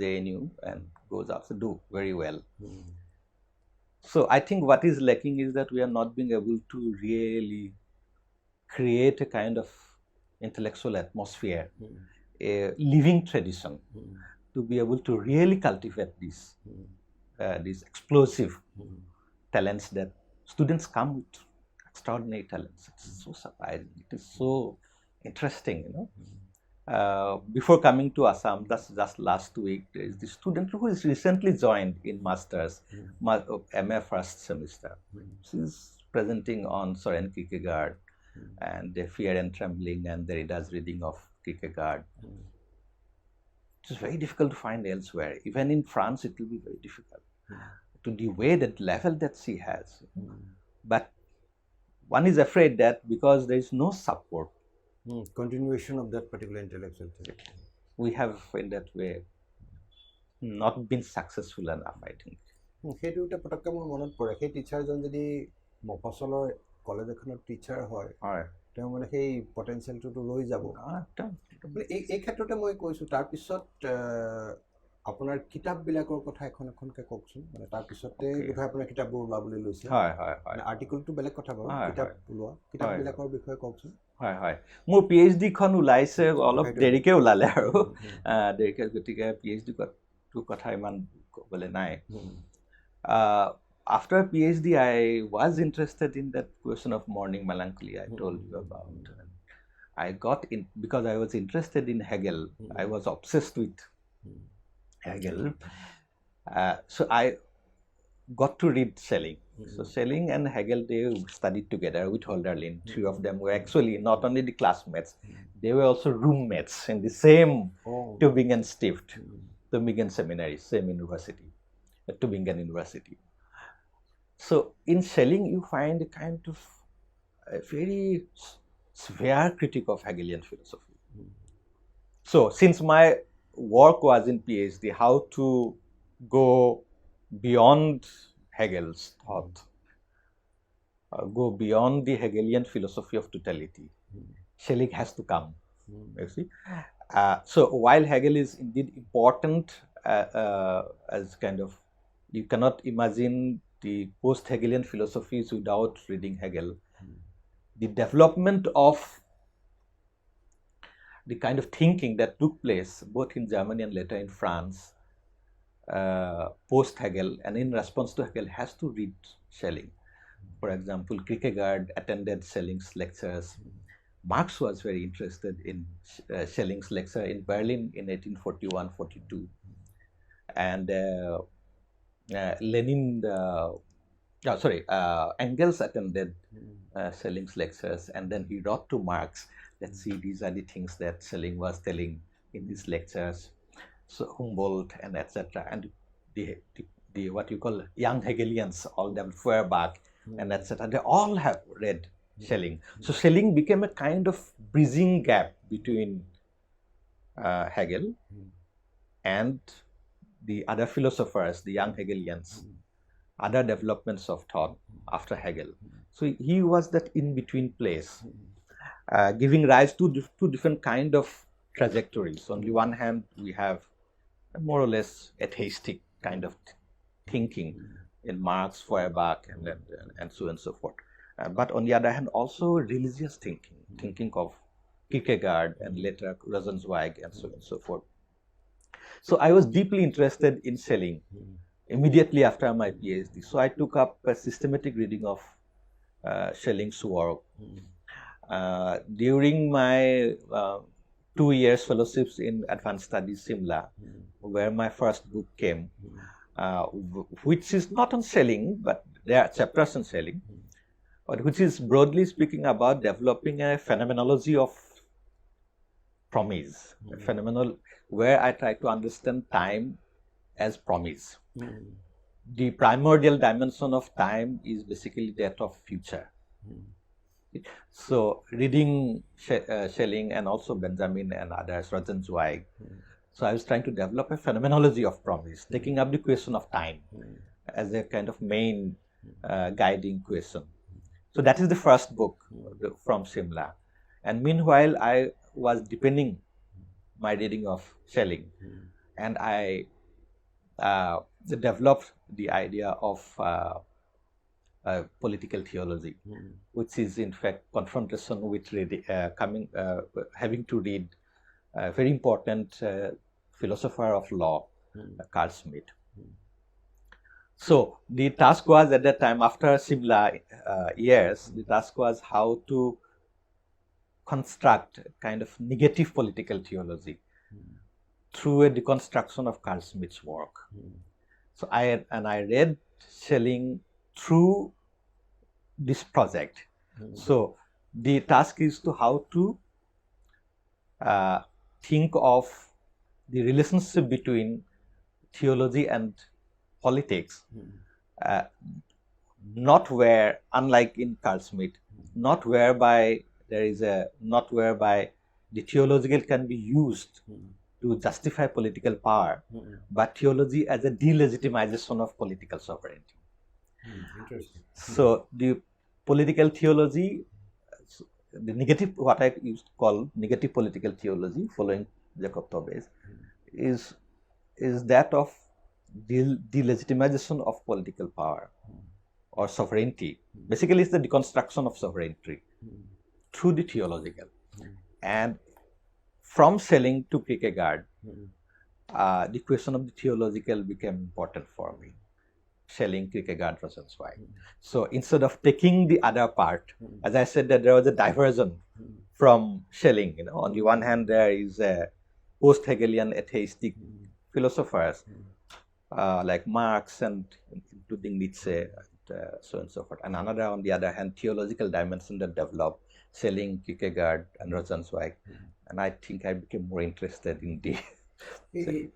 JNU and goes out, do very well. So I think what is lacking is that we are not being able to really create a kind of intellectual atmosphere, a living tradition, to be able to really cultivate these explosive talents that students come with. Extraordinary talents. It's so surprising. It is so interesting, Before coming to Assam, that's just last week, there is the student who is recently joined in Masters, MA first semester. She's presenting on Soren Kierkegaard and the Fear and Trembling and Derrida's reading of Kierkegaard. It is very difficult to find elsewhere. Even in France, it will be very difficult to the way that level that she has. But one is afraid that because there is no support, continuation of that particular intellectual thing, we have in that way not been successful enough, I think. সেইটো এটা পটককৈ মোৰ মনত পৰে, সেই টিচাৰজন যদি মফচলৰ college এখনত teacher হয়, তেওঁ মানে সেই পটেঞ্চিয়েলটোতো ৰৈ যাব। এই ক্ষেত্ৰতে মই কৈছোঁ, তাৰপিছত আপোনাৰ কিতাপবিলাকৰ কথা এখনকৈ কওকচোন, মানে তাৰপিছতে বোধহয় আপোনাৰ কিতাপবোৰ ওলাবলৈ লৈছে। আৰ্টিকলটো বেলেগ কথা বাৰু, কিতাপ ওলোৱা কিতাপবিলাকৰ বিষয়ে কওকচোন। হয়, মোৰ PhD খন ওলাইছে, অলপ দেৰিকৈ ওলালে আৰু দেৰিকৈ, গতিকে PhD কথা ইমান ক'বলৈ নাই। After PhD, I was interested in that question of morning melancholy I told you about. I got in because I was interested in Hegel. I was obsessed with Hegel. So I got to read Schelling. So Schelling and Hegel, they studied together with Hölderlin. Three of them were actually not only the classmates, they were also roommates in the same Tübingen Stift, Tübingen Seminary, same university, Tübingen University. So in Schelling, you find a kind of a very severe critique of Hegelian philosophy. So since my work was in PhD, how to go beyond Hegel's thought, go beyond the Hegelian philosophy of totality, Schelling has to come. You see, so while Hegel is indeed important as kind of, you cannot imagine the post-Hegelian philosophies without reading Hegel. The development of the kind of thinking that took place both in Germany and later in France post-Hegel and in response to Hegel has to read Schelling. For example, Kierkegaard attended Schelling's lectures. Marx was very interested in Schelling's lecture in Berlin in 1841-42. And Engels attended Schelling's lectures, and then he wrote to Marx, let's see, these are the things that Schelling was telling in these lectures. So Humboldt and etc. And the what you call young Hegelians, all them Feuerbach and etc. They all have read Schelling. So Schelling became a kind of bridging gap between Hegel and the other philosophers, the young Hegelians, other developments of thought after Hegel. So he was that in-between place, giving rise to two different kind of trajectories. On the one hand, we have a more or less atheistic kind of thinking in Marx, Feuerbach, and so on and so forth. But on the other hand, also religious thinking of Kierkegaard and later Rosenzweig and so on and so forth. So I was deeply interested in Schelling immediately after my PhD. So I took up a systematic reading of Schelling's work. During my 2 years fellowships in Advanced Studies, Simla, where my first book came, which is not on Schelling, but there are chapters on Schelling, but which is broadly speaking about developing a phenomenology of promise, a phenomenal where I try to understand time as promise. The primordial dimension of time is basically that of future. So reading Schelling and also Benjamin and others, Rosenzweig, so I was trying to develop a phenomenology of promise, taking up the question of time as a kind of main guiding question. So that is the first book from Simla. And meanwhile, I was deepening my reading of Schelling, and I developed the idea of political theology, which is in fact confrontation with having to read a very important philosopher of law, Carl Schmitt. So the task was at that time, after Simla years, the task was how to construct a kind of negative political theology through a deconstruction of Carl Schmitt's work. So I read Schelling through this project. So the task is to how to think of the relationship between theology and politics, not where, unlike in Carl Schmitt, not whereby the theological can be used to justify political power, but theology as a delegitimization of political sovereignty. Interesting. So the political theology, the negative, what I used to call negative political theology, following Jacob Tobes, is that of delegitimization of political power or sovereignty. Basically, it's the deconstruction of sovereignty through the theological. And from Schelling to Kierkegaard, the question of the theological became important for me. Schelling, Kierkegaard, Rosenzweig. So instead of taking the other part, as I said, that there was a diversion from Schelling. On the one hand, there is a post-Hegelian atheistic philosophers like Marx and including Nietzsche, and so on and so forth. And another, on the other hand, theological dimension that developed, Schelling, Kierkegaard, and Rosenzweig. And I think I became more interested in the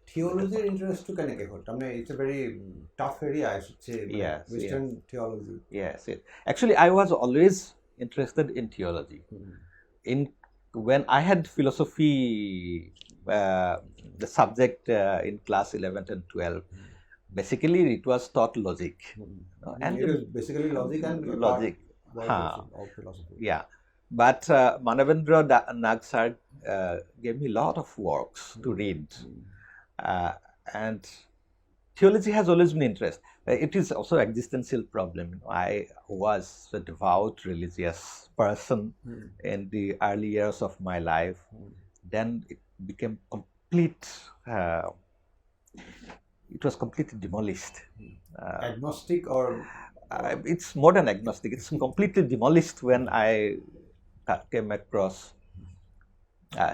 theology interest to connect. It's a very tough area, I should say. Yes, Western theology. Yes, actually, I was always interested in theology. When I had philosophy, the subject in class 11 and 12, basically it was taught logic. And it was basically logic and logic. of philosophy. Yeah. But Manavendra Nag sir gave me a lot of works to read. And theology has always been interest. It is also existential problem. I was a devout religious person in the early years of my life. Then it became complete. It was completely demolished. Agnostic or it's more than agnostic. It's completely demolished when I came across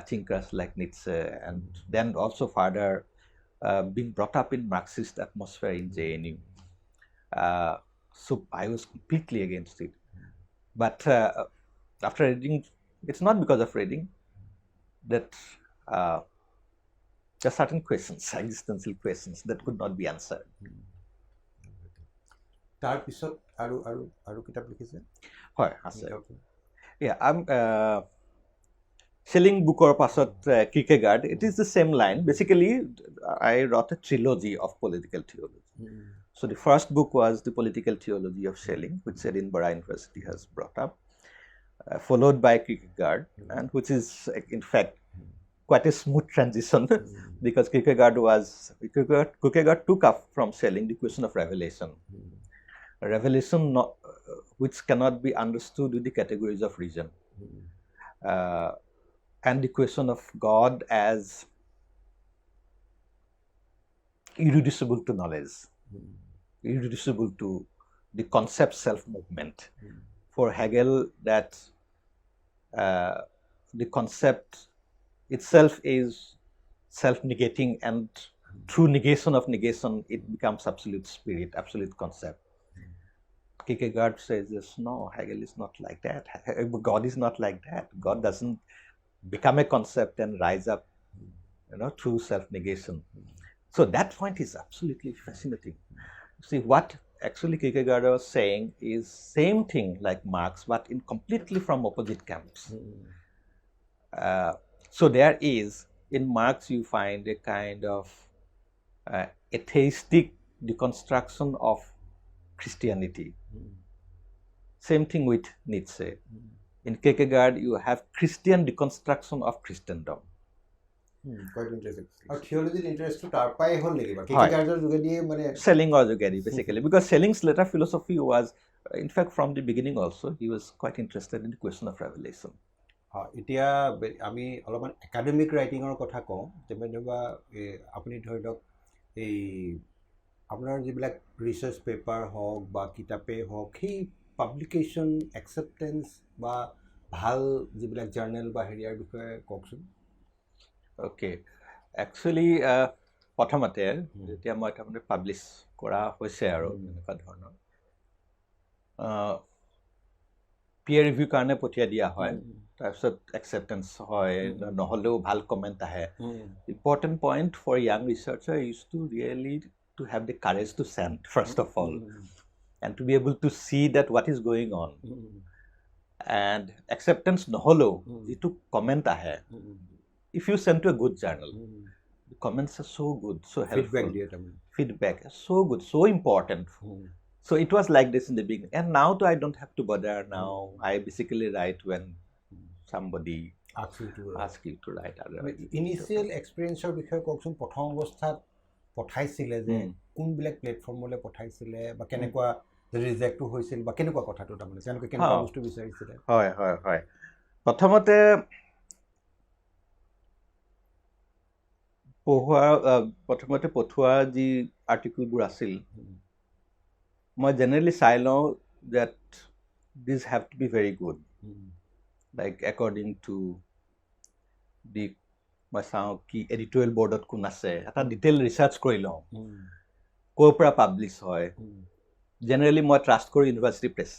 thinkers like Nietzsche, and then also further being brought up in Marxist atmosphere in JNU. So I was completely against it. But after reading, it's not because of reading, that there are certain questions, existential questions that could not be answered. তাৰ পিছত আৰু কিতাপ লিখিছে হয় আছে Schelling bookor pasot Kierkegaard. It is the same line. Basically, I wrote a trilogy of political theology. So the first book was the political theology of Schelling, which Edinburgh University has brought up, followed by Kierkegaard, and which is in fact quite a smooth transition because Kierkegaard took up from Schelling the question of revelation. Revelation which cannot be understood with the categories of reason. And the question of God as irreducible to knowledge, irreducible to the concept self-movement. For Hegel, that the concept itself is self-negating, and through negation of negation, it becomes absolute spirit, absolute concept. Kierkegaard says this, no, Hegel is not like that. God is not like that. God doesn't become a concept and rise up, through self-negation. So that point is absolutely fascinating. See, what actually Kierkegaard was saying is same thing like Marx, but in completely from opposite camps. So there is, in Marx you find a kind of atheistic deconstruction of Christianity. Same thing with Nietzsche. In Kierkegaard, you have Christian deconstruction of Christendom. Quite interesting. Our theology interest to tarpai hol niki ba Kierkegaardৰ যোগেদি মানে Schellingৰ যোগেদি basically, because Schelling's later philosophy was, in fact, from the beginning also, he was quite interested in the question of revelation. এতিয়া আমি অলপমান academic ৰাইটিঙৰ কথা কওঁ, যেনেবা আপুনি ধৰি লওক এই আপোনাৰ যিবিলাক ৰিচাৰ্চ পেপাৰ হওক বা কিতাপে হওক, সেই পাব্লিকেশ্যন একচেপ্টেঞ্চ বা ভাল যিবিলাক জাৰ্নেল বা হেৰিয়াৰ বিষয়ে কওকচোন। অ'কে, একচুৱেলি প্ৰথমতে যেতিয়া মই তাৰমানে পাব্লিছ কৰা হৈছে আৰু এনেকুৱা ধৰণৰ পিয়াৰ ৰিভিউ কাৰণে পঠিয়াই দিয়া হয়, তাৰপিছত একচেপ্টেঞ্চ হয়, নহ'লেও ভাল কমেণ্ট আহে। Important point for young researcher is to really to have the courage to send, first of all, and to be able to see that what is going on. And acceptance noholo, jitu comment ahe. If you send to a good journal, the comments are so good, so helpful. Feedback is so good, so important. So it was like this in the beginning. And now I don't have to bother. Now I basically write when somebody asks you to write. Initial experience of বিষয়ে কওকচোন, প্ৰথম অৱস্থাত পঠাইছিলে যে কোনবিলাক প্লেটফৰ্মলৈ পঠাইছিলে বা কেনেকুৱা reject হৈছিল বা কেনেকুৱা কথাটো তাৰমানে তেওঁলোকে কেনেকুৱা বস্তু বিচাৰিছিলে? হয় হয় হয়, প্ৰথমতে পঠোৱা যি আৰ্টিকলবোৰ আছিল, মই জেনেৰেলি চাই লওঁ that these have to be very good, like according to the মই চাওঁ কি এডিটৰিয়েল বৰ্ডত কোন আছে, এটা ডিটেইল ৰিচাৰ্চ কৰি লওঁ, ক'ৰ পৰা পাব্লিছ হয়। জেনেৰেলি মই ট্ৰাষ্ট কৰোঁ ইউনিভাৰ্চিটি প্ৰেছ,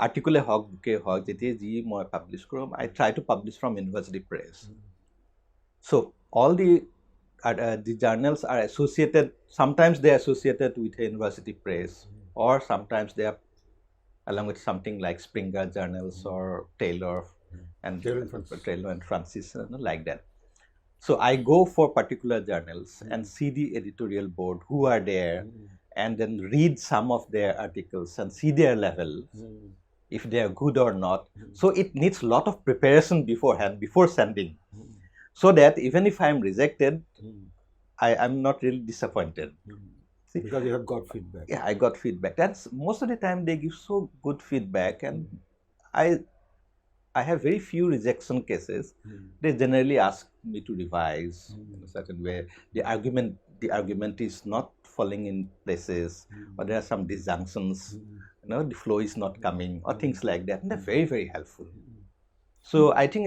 আৰ্টিকলে হওক বুকে হওক, যেতিয়া যি মই পাব্লিছ কৰোঁ, I try to publish from university press. So' all the journals are associated, sometimes they are associated with a university press, or sometimes they are along with something like Springer journals or Taylor and Francis, like that. So I go for particular journals and see the editorial board who are there, and then read some of their articles and see their level, if they are good or not. So it needs a lot of preparation beforehand, before sending, so that even if I am rejected, I am not really disappointed. See, because you have got feedback. Yeah, I got feedback. That's most of the time they give so good feedback, and I have very few rejection cases. They generally ask me to revise in a certain way. The argument is not falling in places, or there are some disjunctions. The flow is not coming, or things like that. And they're very, very helpful. So I think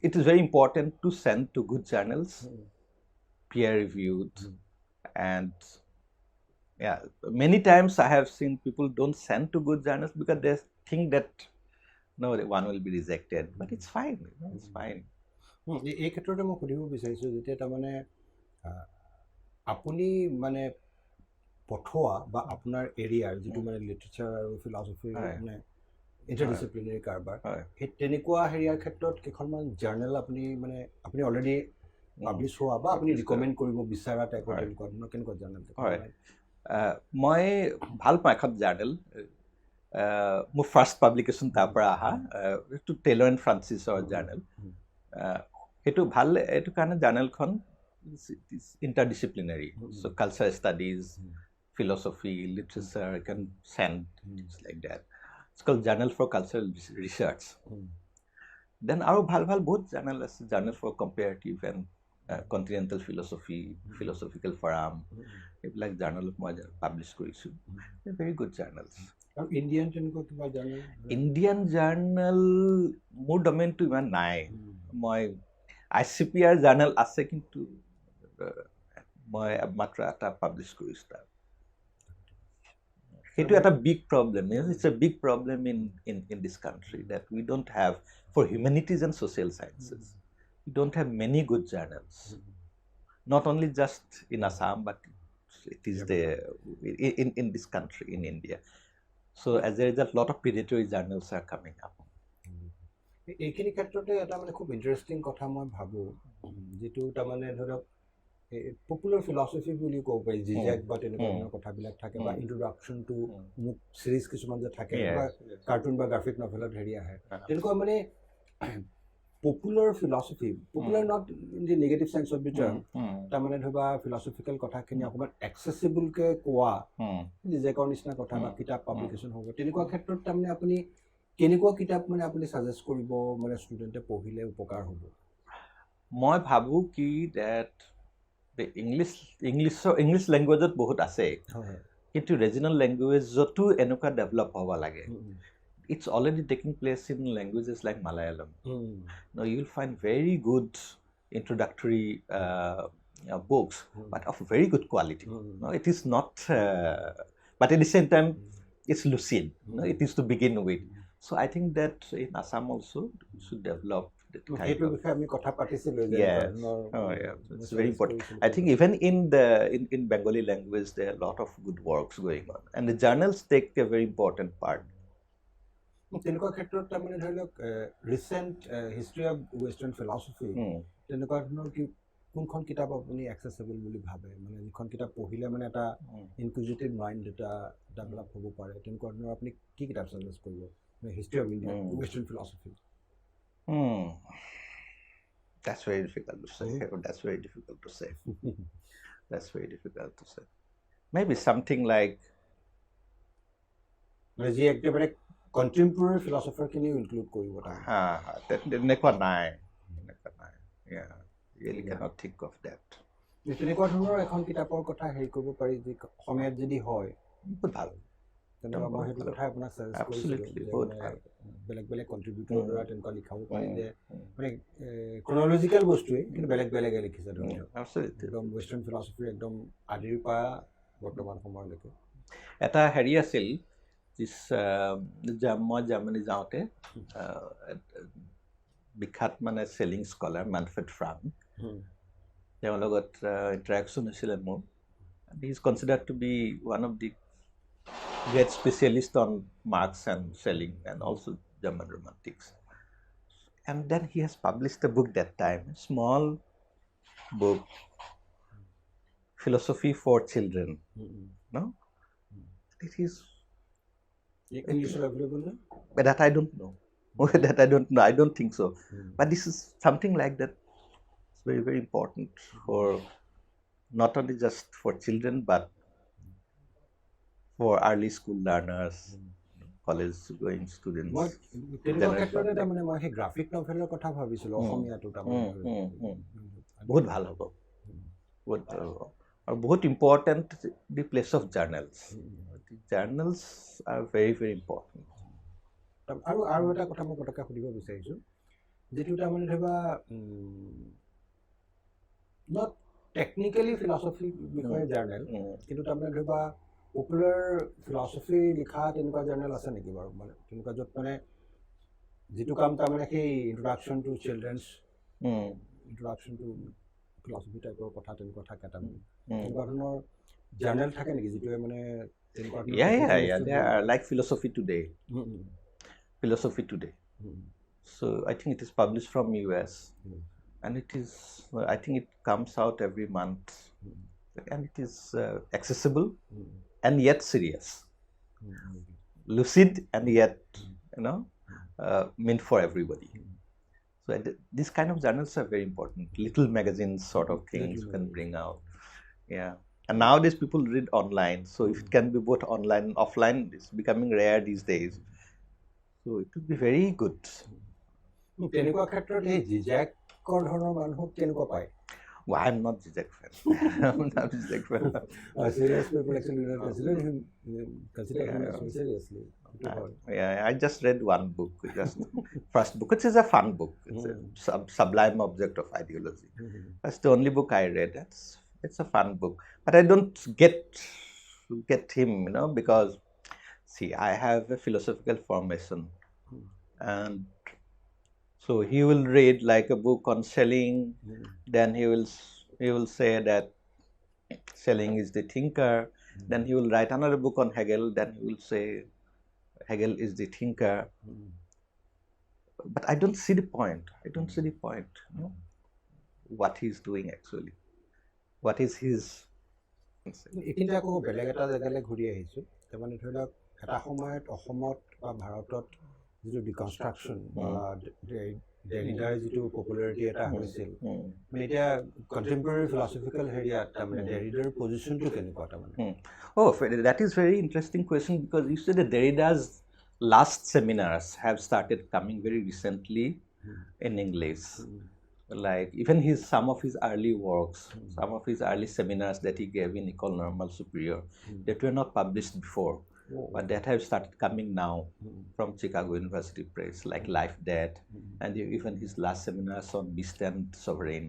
it is very important to send to good journals, peer reviewed, and yeah, many times I have seen people don't send to good journals because they think that no, one will be rejected, but it's fine. It's fine. এই ক্ষেত্ৰতে মই সুধিব বিচাৰিছোঁ, যেতিয়া তাৰমানে আপুনি মানে পঠোৱা বা আপোনাৰ এৰিয়াৰ যিটো মানে লিটাৰেচাৰ আৰু ফিলচফিৰ মানে ইণ্টাৰডিচিপ্লিনাৰী কাৰবাৰ, সেই তেনেকুৱা হেৰিয়াৰ ক্ষেত্ৰত কেইখনমান জাৰ্নেল আপুনি অলৰেডি পাব্লিছ হোৱা বা আপুনি ৰিকমেণ্ড কৰিব বিচৰা টাইপৰ তেনেকুৱা ধৰণৰ কেনেকুৱা জাৰ্নেল? মই ভাল পাওঁ এখন জাৰ্নেল, মোৰ ফাৰ্ষ্ট পাব্লিকেশ্যন তাৰ পৰা অহা, এইটো টেইলৰ এণ্ড ফ্ৰান্সিছৰ জাৰ্নেল। সেইটো ভাল এইটো কাৰণে জাৰ্নেলখন ইণ্টাৰডিচিপ্লিনাৰী, চ' culture studies, philosophy, literature, I can send things like that. It's called Journal for Cultural Research. Then our bhal both journal as Journal for Comparative and Continental Philosophy, Philosophical Forum, like journal of my published korisu. They're very good journals. Indian journal? Indian journal more domain to iman nai. My ICPR journal ase kintu মই মাত্ৰ এটা publish কৰিছোঁ তাত। সেইটো এটা big problem. It's a big problem in this country that we don't have, for humanities and social sciences, we don't have many good journals. Not only just in Assam, but it is there in this country, in India. So as a result, a lot of predatory journals are coming up. এইখিনি ক্ষেত্ৰতে এটা মানে খুব interesting কথা মই ভাবোঁ, যিটো তাৰমানে ধৰক পপুলাৰ ফিলচফি বুলি ক'ব পাৰি, জিজেক বা তেনেকুৱা ধৰণৰ কথাবিলাক থাকে, বা ইন্ট্ৰডাকশ্যন টু মোক চিৰিজ কিছুমান যে থাকে, বা কাৰ্টুন বা গ্ৰাফিক নভেলত হেৰি আহে, তেনেকুৱা মানে popular philosophy, popular not in the negative sense of the term, তাৰমানে ধৰবা ফিলচফিকেল কথাখিনি অকণমান একচেচিবলকৈ কোৱা, জিজেকৰ নিচিনা কথা বা কিতাপ পাব্লিকেশ্যন হ'ব, তেনেকুৱা ক্ষেত্ৰত তাৰমানে আপুনি কেনেকুৱা কিতাপ মানে আপুনি ছাজেষ্ট কৰিব, মানে ষ্টুডেণ্টে পঢ়িলে উপকাৰ হ'ব? মই ভাবোঁ কি ডেট ইংলিছ লেংগুৱেজত বহুত আছে, কিন্তু ৰিজনেল লেংগুৱেজতো এনেকুৱা ডেভেলপ হ'ব লাগে। It's already taking place in languages like Malayalam. Now you'll find very good introductory books, but of very good quality. No, it is not, but at the same time, it's lucid. No, it is to begin with. So I think that in Assam also we should develop that kind of. Yes. Oh yeah, it's very important. I think even in Bengali language there are a lot of good works going on, and the journals take a very important part. তেনেকুৱা ক্ষেত্ৰত তাৰমানে ধৰি লওক recent history of western philosophy, তেনেকুৱা ধৰণৰ কোনখন কিতাপ আপুনি একচেচেবল বুলি ভাবে, মানে যিখন কিতাপ পঢ়িলে মানে এটা ইনকুইজিটিভ মাইণ্ড এটা ডেভেলপ হ'ব পাৰে, তেনেকুৱা ধৰণৰ আপুনি কি কিতাপ ছাজেষ্ট কৰিব history of India western philosophy? That's very difficult to say. That's very difficult to say. That's very difficult to say. Maybe something like যি একেবাৰে কণ্টেম্পৰেৰী ফিলচফাৰখিনিও ইনক্লুড কৰিব তেনেকুৱা নাই। Yeah, really cannot think of that. তেনেকুৱা ধৰণৰ এখন কিতাপৰ কথা হেৰি কৰিব পাৰি, যি অসমীয়াত যদি হয় বহুত ভাল। তেনেকুৱা মই সেইটো কথা আপোনাক ছাজেষ্ট কৰিছিলোঁ, বেলেগ বেলেগ কণ্ট্ৰিবিউটৰৰ দ্বাৰা তেনেকুৱা লিখাব পাৰি, যে মানে ক্ৰনলজিকেল বস্তুৱেই কিন্তু বেলেগ বেলেগে লিখিছে, ধৰক একদম ৱেষ্টাৰ্ণ ফিলচফিৰ একদম আদিৰ পৰা বৰ্তমান সময়লৈকে। এটা হেৰি আছিল, মই জাৰ্মানী যাওঁতে বিখ্যাত মানে চেলিং স্কলাৰ মানফ্ৰেড ফ্ৰাংক, তেওঁৰ লগত ইণ্টাৰেকশ্যন হৈছিলে মোৰ। He is considered to be one of the great specialist on Marx and Schelling and also German Romantics. And then he has published a book that time, a small book, Philosophy for Children. No? It is English available? That I don't know. That I don't know. I don't think so. But this is something like that. It's very, very important for not only just for children, but for early school learners, college-going students. মই তেনেকুৱা ক্ষেত্ৰতে তাৰমানে মই সেই graphic নভেলৰ কথা ভাবিছিলোঁ অসমীয়াটো তাৰমানে বহুত ভাল হ'ব বহুত ভাল হ'ব আৰু বহুত important the place of Journals Journals R very very important আৰু আৰু এটা কথা মই পটককৈ সুধিব বিচাৰিছোঁ যিটো তাৰমানে ধৰিবা নট টেকনিকেলি ফিলচফি বিষয়ে জাৰ্নেল কিন্তু তাৰমানে ধৰিবা পপুলাৰ ফিলচফি লিখা তেনেকুৱা জাৰ্নেল আছে নেকি বাৰু মানে তেনেকুৱা য'ত মানে যিটো কাম তাৰমানে সেই introduction to children's introduction to philosophy টাইপৰ কথা তেনেকুৱা থাকে তাৰমানে তেনেকুৱা ধৰণৰ জাৰ্নেল থাকে নেকি যিটোৱে মানে like philosophy today so I think it is published from US and it is I think it comes out every month and it is accessible and yet serious lucid and yet meant for everybody so these kind of journals are very important little magazines sort of things you can bring out and nowadays people read online so if it can be both online and offline it's becoming rare these days so it would be very good তেনেকুৱা ক্ষেত্ৰত এই জিজাকৰ ধৰণৰ মানুহক কেনেকুৱা পায় well, I'm not Zizek fan. I'm not Zizek fan. Serious people actually consider him seriously. I just read one book, just first book. It is a fun book. It's a sublime object of ideology. That's the only book I read. It's a fun book, but I don't get him, because see, I have a philosophical formation, and so he will read like a book on Schelling, then he will say that Schelling is the thinker, then he will write another book on Hegel, then he will say Hegel is the thinker. But I don't see the point. What he's doing actually. What is his এইখিনিতে আকৌ বেলেগ এটা জেগালৈ ঘূৰি আহিছোঁ তাৰমানে ধৰি লওক এটা সময়ত অসমত বা ভাৰতত যিটো ডিকনষ্ট্ৰাকশ্যন বা ডেৰিডাৰ যিটো পপুলাৰিটি এটা হৈছিল মানে এতিয়া কণ্টেম্পৰেৰী ফিলচফিকেল হেৰিয়াত তাৰমানে ডেৰিডাৰ পজিশ্যনটো কেনেকুৱা তাৰমানে that is very interesting question because you said that Derrida's last seminars have started coming very recently in English like even some of his early works some of his early seminars that he gave in Ecole Normale Supérieure that were not published before but that have started coming now from Chicago University Press, like Life, Death, and even his last seminars on Beast and Sovereign,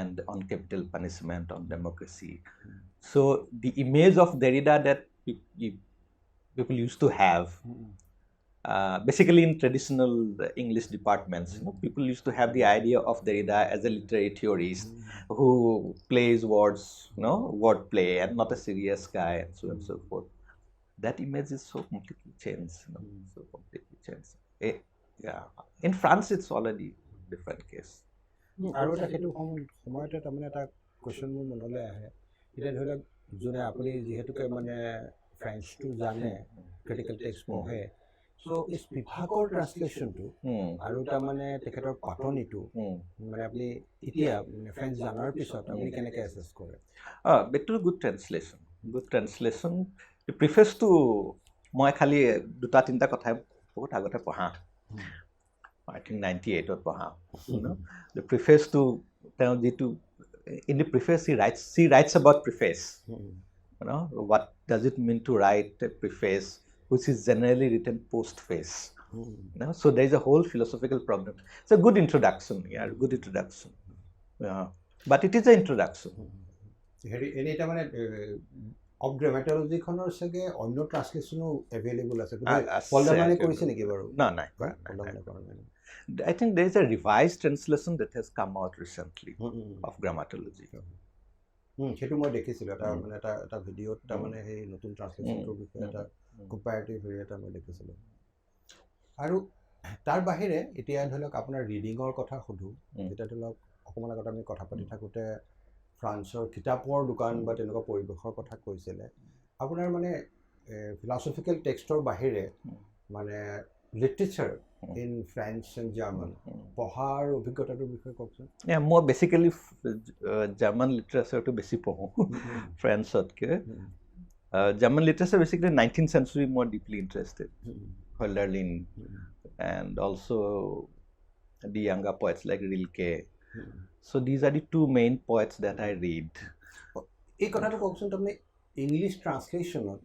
and on capital punishment, on democracy. So the image of Derrida that people used to have, basically in traditional English departments, people used to have the idea of Derrida as a literary theorist who plays words, wordplay, and not a serious guy, and so on and so forth. That image is so completely changed. In France, it's already a different case. আৰু এটা সেইটো সময়তে তাৰমানে এটা question মোৰ মনলৈ আহে এতিয়া ধৰি লওক যোনে আপুনি যিহেতুকে মানে ফ্ৰেঞ্চটো জানে ক্ৰিটিকেল টেক্সট পঢ়ে চ' এই স্পিভাকৰ ট্ৰান্সলেশ্যনটো আৰু তাৰমানে তেখেতৰ পাতনিটো মানে আপুনি এতিয়া ফ্ৰেঞ্চ জনাৰ পিছত আপুনি কেনেকৈ এছেছ কৰে এইটো গুড ট্ৰেন্সলেশ্যন প্ৰিফেচটো মই খালি দুটা তিনিটা কথাই বহুত আগতে পঢ়া I think 98ত পঢ়া the preface to তেওঁ যিটো in the preface she writes about preface what does it mean to write a preface which is generally written post-face so there is a whole philosophical problem it's a good introduction but it is an introduction হেৰি এটা মানে of গ্ৰামাটলজিখনৰ চাগে অন্য ট্ৰান্সলেশ্যনো available আছে পল্ডামানে কৰিছে নেকি বাৰু নাই I think there is a revised translation that has come out recently of grammatology সেইটো মই দেখিছিলোঁ এটা মানে এটা ভিডিঅ'ত তাৰমানে সেই নতুন ট্ৰান্সলেশ্যনটোৰ বিষয়ে এটা কম্পেৰেটিভ হেৰি এটা মই দেখিছিলোঁ আৰু তাৰ বাহিৰে এতিয়া ধৰি লওক আপোনাৰ ৰিডিঙৰ কথা সোধোঁ এতিয়া ধৰি লওক অকণমান আগতে আমি কথা পাতি থাকোঁতে ফ্ৰান্সৰ কিতাপৰ দোকান বা তেনেকুৱা পৰিৱেশৰ কথা কৈছিলে আপোনাৰ মানে ফিলচফিকেল টেক্সটৰ বাহিৰে মানে literature in French and German পঢ়াৰ অভিজ্ঞতাটোৰ বিষয়ে কওকচোন। মই বেচিকেলি জাৰ্মান লিটাৰেচাৰটো বেছি পঢ়োঁ ফ্ৰেঞ্চতকৈ। German literature, basically 19th century, more deeply interested. Hölderlin, and also the younger poets like Rilke. So these are the two main poets that I read. এই কথাটো কওকচোন, তাৰমানে ইংলিছ ট্ৰান্সলেশ্যনত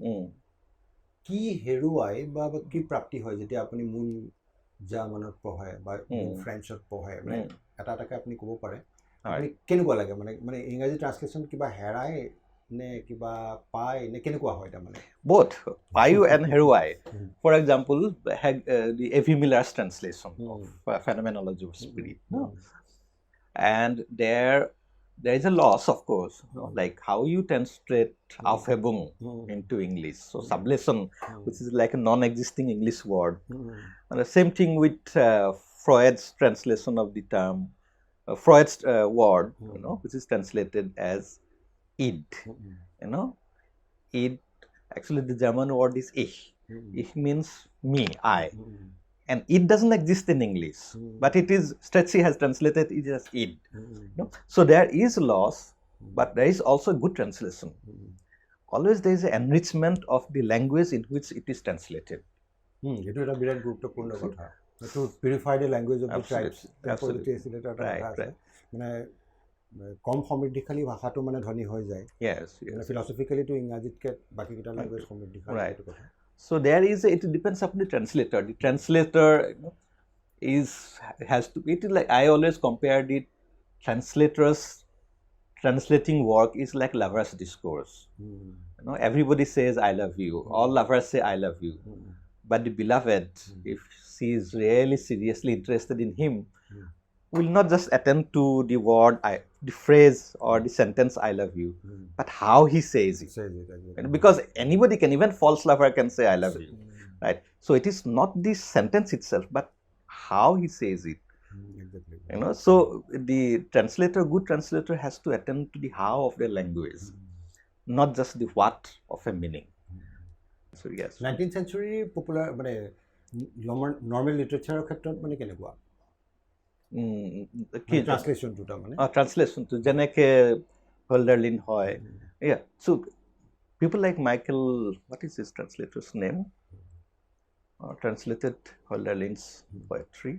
কি হেৰুৱাই বা কি প্ৰাপ্তি হয় যেতিয়া আপুনি মূল জাৰ্মানত পঢ়ে বা ফ্ৰেঞ্চত পঢ়ে, মানে এটা এটাকে আপুনি ক'ব পাৰে, আপুনি কেনেকুৱা লাগে? মানে ইংৰাজী ট্ৰান্সলেশ্যন কিবা হেৰাই নে কিবা পায় নে কেনেকুৱা হয় তাৰমানে? Both পায়ো and হেৰুৱাই. For example, the A.V. Miller's translation of Phenomenology of Spirit. And there is a loss, of course, like how you translate Aufhebung into English. So sublation, which is like a non-existing English word. And the same thing with Freud's translation of the term, Freud's word, which is translated as id. Id, actually the German word is ich. Ich means me, I. And it doesn't exist in English, but it is, Stretzi has translated it as id. So there is loss, but there is also good translation. Always there is an enrichment of the language in which it is translated. It is a very গুৰুত্বপূৰ্ণ কথা, to purify the language of the tribes. মানে কম সমৃদ্ধিশালী ভাষাটো মানে ধনী হৈ যায়। ফিলচফিকেলিটো ইংৰাজীতকৈ বাকীকেইটা লেংগুৱেজ সমৃদ্ধিশালী। So there is, it depends upon the translator. The translator has to, it is like, I always compare the translator's translating work is like lover's discourse. Everybody says I love you, all lovers say I love you, but the beloved, if she is really seriously interested in him, will not just attend to the word, the phrase or the sentence I love you, but how he says it. Because anybody can, even false lover can say I love you, right? So it is not the sentence itself, but how he says it. So the translator, good translator, has to attend to the how of the language, not just the what of a meaning. So yes. 19th century popular মানে normal literature ক্ষেত্ৰত মানে কেনেকুৱা? ট্ৰান্সলেশ্যনটো তাৰমানে ট্ৰান্সলেশ্যনটো যেনেকৈ হল্ডাৰলিন হয়। So people like Michael, what is his translator's name? Translated Hölderlin's poetry,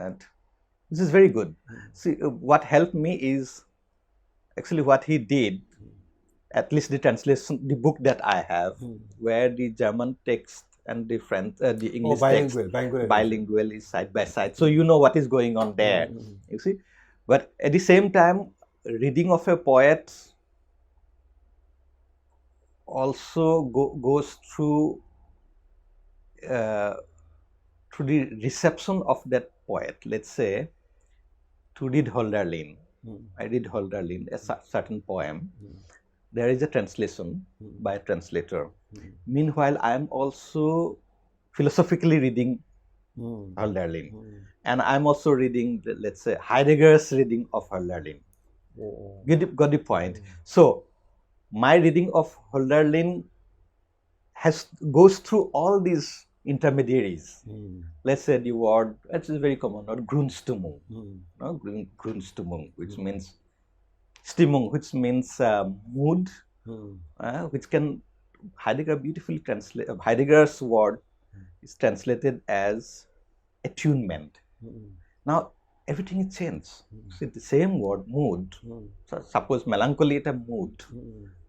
and this is very good. See, what helped me is actually what he did, at least the translation, the book that I have, where the German text and the French, the English text, bilingual is side by side. So you know what is going on there, you see. But at the same time, reading of a poet also goes through the reception of that poet. Let's say, to read Hölderlin, I read Hölderlin, a certain poem. There is a translation by a translator. Meanwhile, I am also philosophically reading Hölderlin. And I am also reading, let's say, Heidegger's reading of Hölderlin. Got the point? So, my reading of Hölderlin goes through all these intermediaries. Let's say the word, which is very common, or Grundstimmung. Grundstimmung, which means Stimmung, which means mood, which can Heidegger beautifully translate. Heidegger's word is translated as attunement. Now everything is changed. See, the same word, mood. So suppose melancholy is a mood,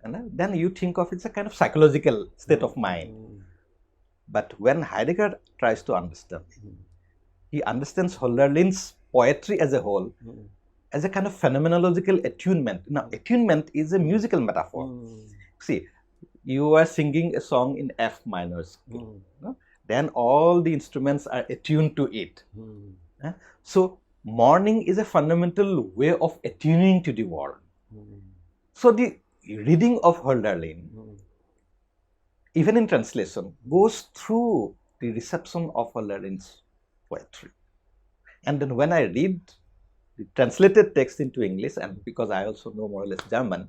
and then you think of it's a kind of psychological state of mind. But when Heidegger tries to understand, he understands Hölderlin's poetry as a whole as a kind of phenomenological attunement. Now, attunement is a musical metaphor. See, you are singing a song in F minor scale. Then all the instruments are attuned to it. So, mourning is a fundamental way of attuning to the world. So, the reading of Hölderlin, even in translation, goes through the reception of Hölderlin's poetry. And then when I read the translated text into English, and because I also know more or less German,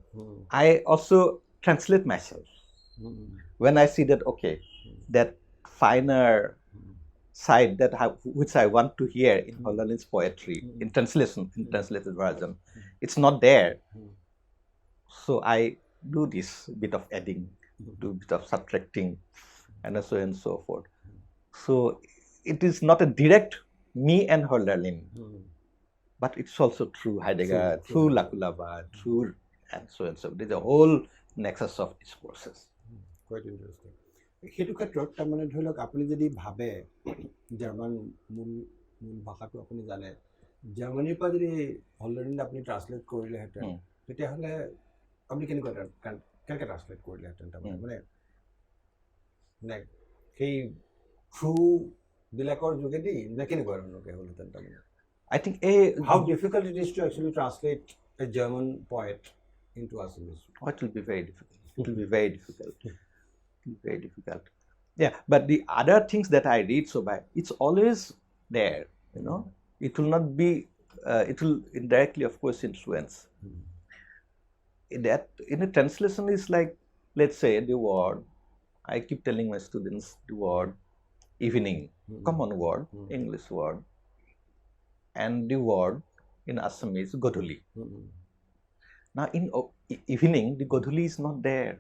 I also translate myself. When I see that, okay, that finer side which I want to hear in Holland's poetry, in translated version, it's not there. So I do this bit of adding, do bit of subtracting, and so on and so forth. So it is not a direct me and Hölderlin, but it's also through Heidegger, through Lakulava, through and so on. So there's a whole nexus of discourses. Quite interesting. সেইটো ক্ষেত্ৰত তাৰমানে ধৰি লওক আপুনি যদি ভাবে German মূল ভাষাটো আপুনি জানে, জাৰ্মানীৰ পৰা যদি হলডাৰিন আপুনি ট্ৰান্সলেট কৰিলেহেঁতেন তেতিয়াহ'লে আপুনি কেনেকৈ ট্ৰান্সলেট কৰিলেহেঁতেন তাৰমানে মানে সেই থ্ৰুবিলাকৰ যোগেদি নে কেনেকুৱা ধৰণৰকৈ হ'লহেঁতেন তাৰমানে? I think how difficult it is to actually translate a German poet into Assamese. Oh, it will be very difficult. It will be very difficult. Very difficult. Yeah, but the other things that I read, so by it's always there. You know, it will not be. It will indirectly, of course, influence. That in a translation is like, let's say the word. I keep telling my students the word evening, common word, English word, and the word in Assamese godhuli. Now in evening, the godhuli is not there.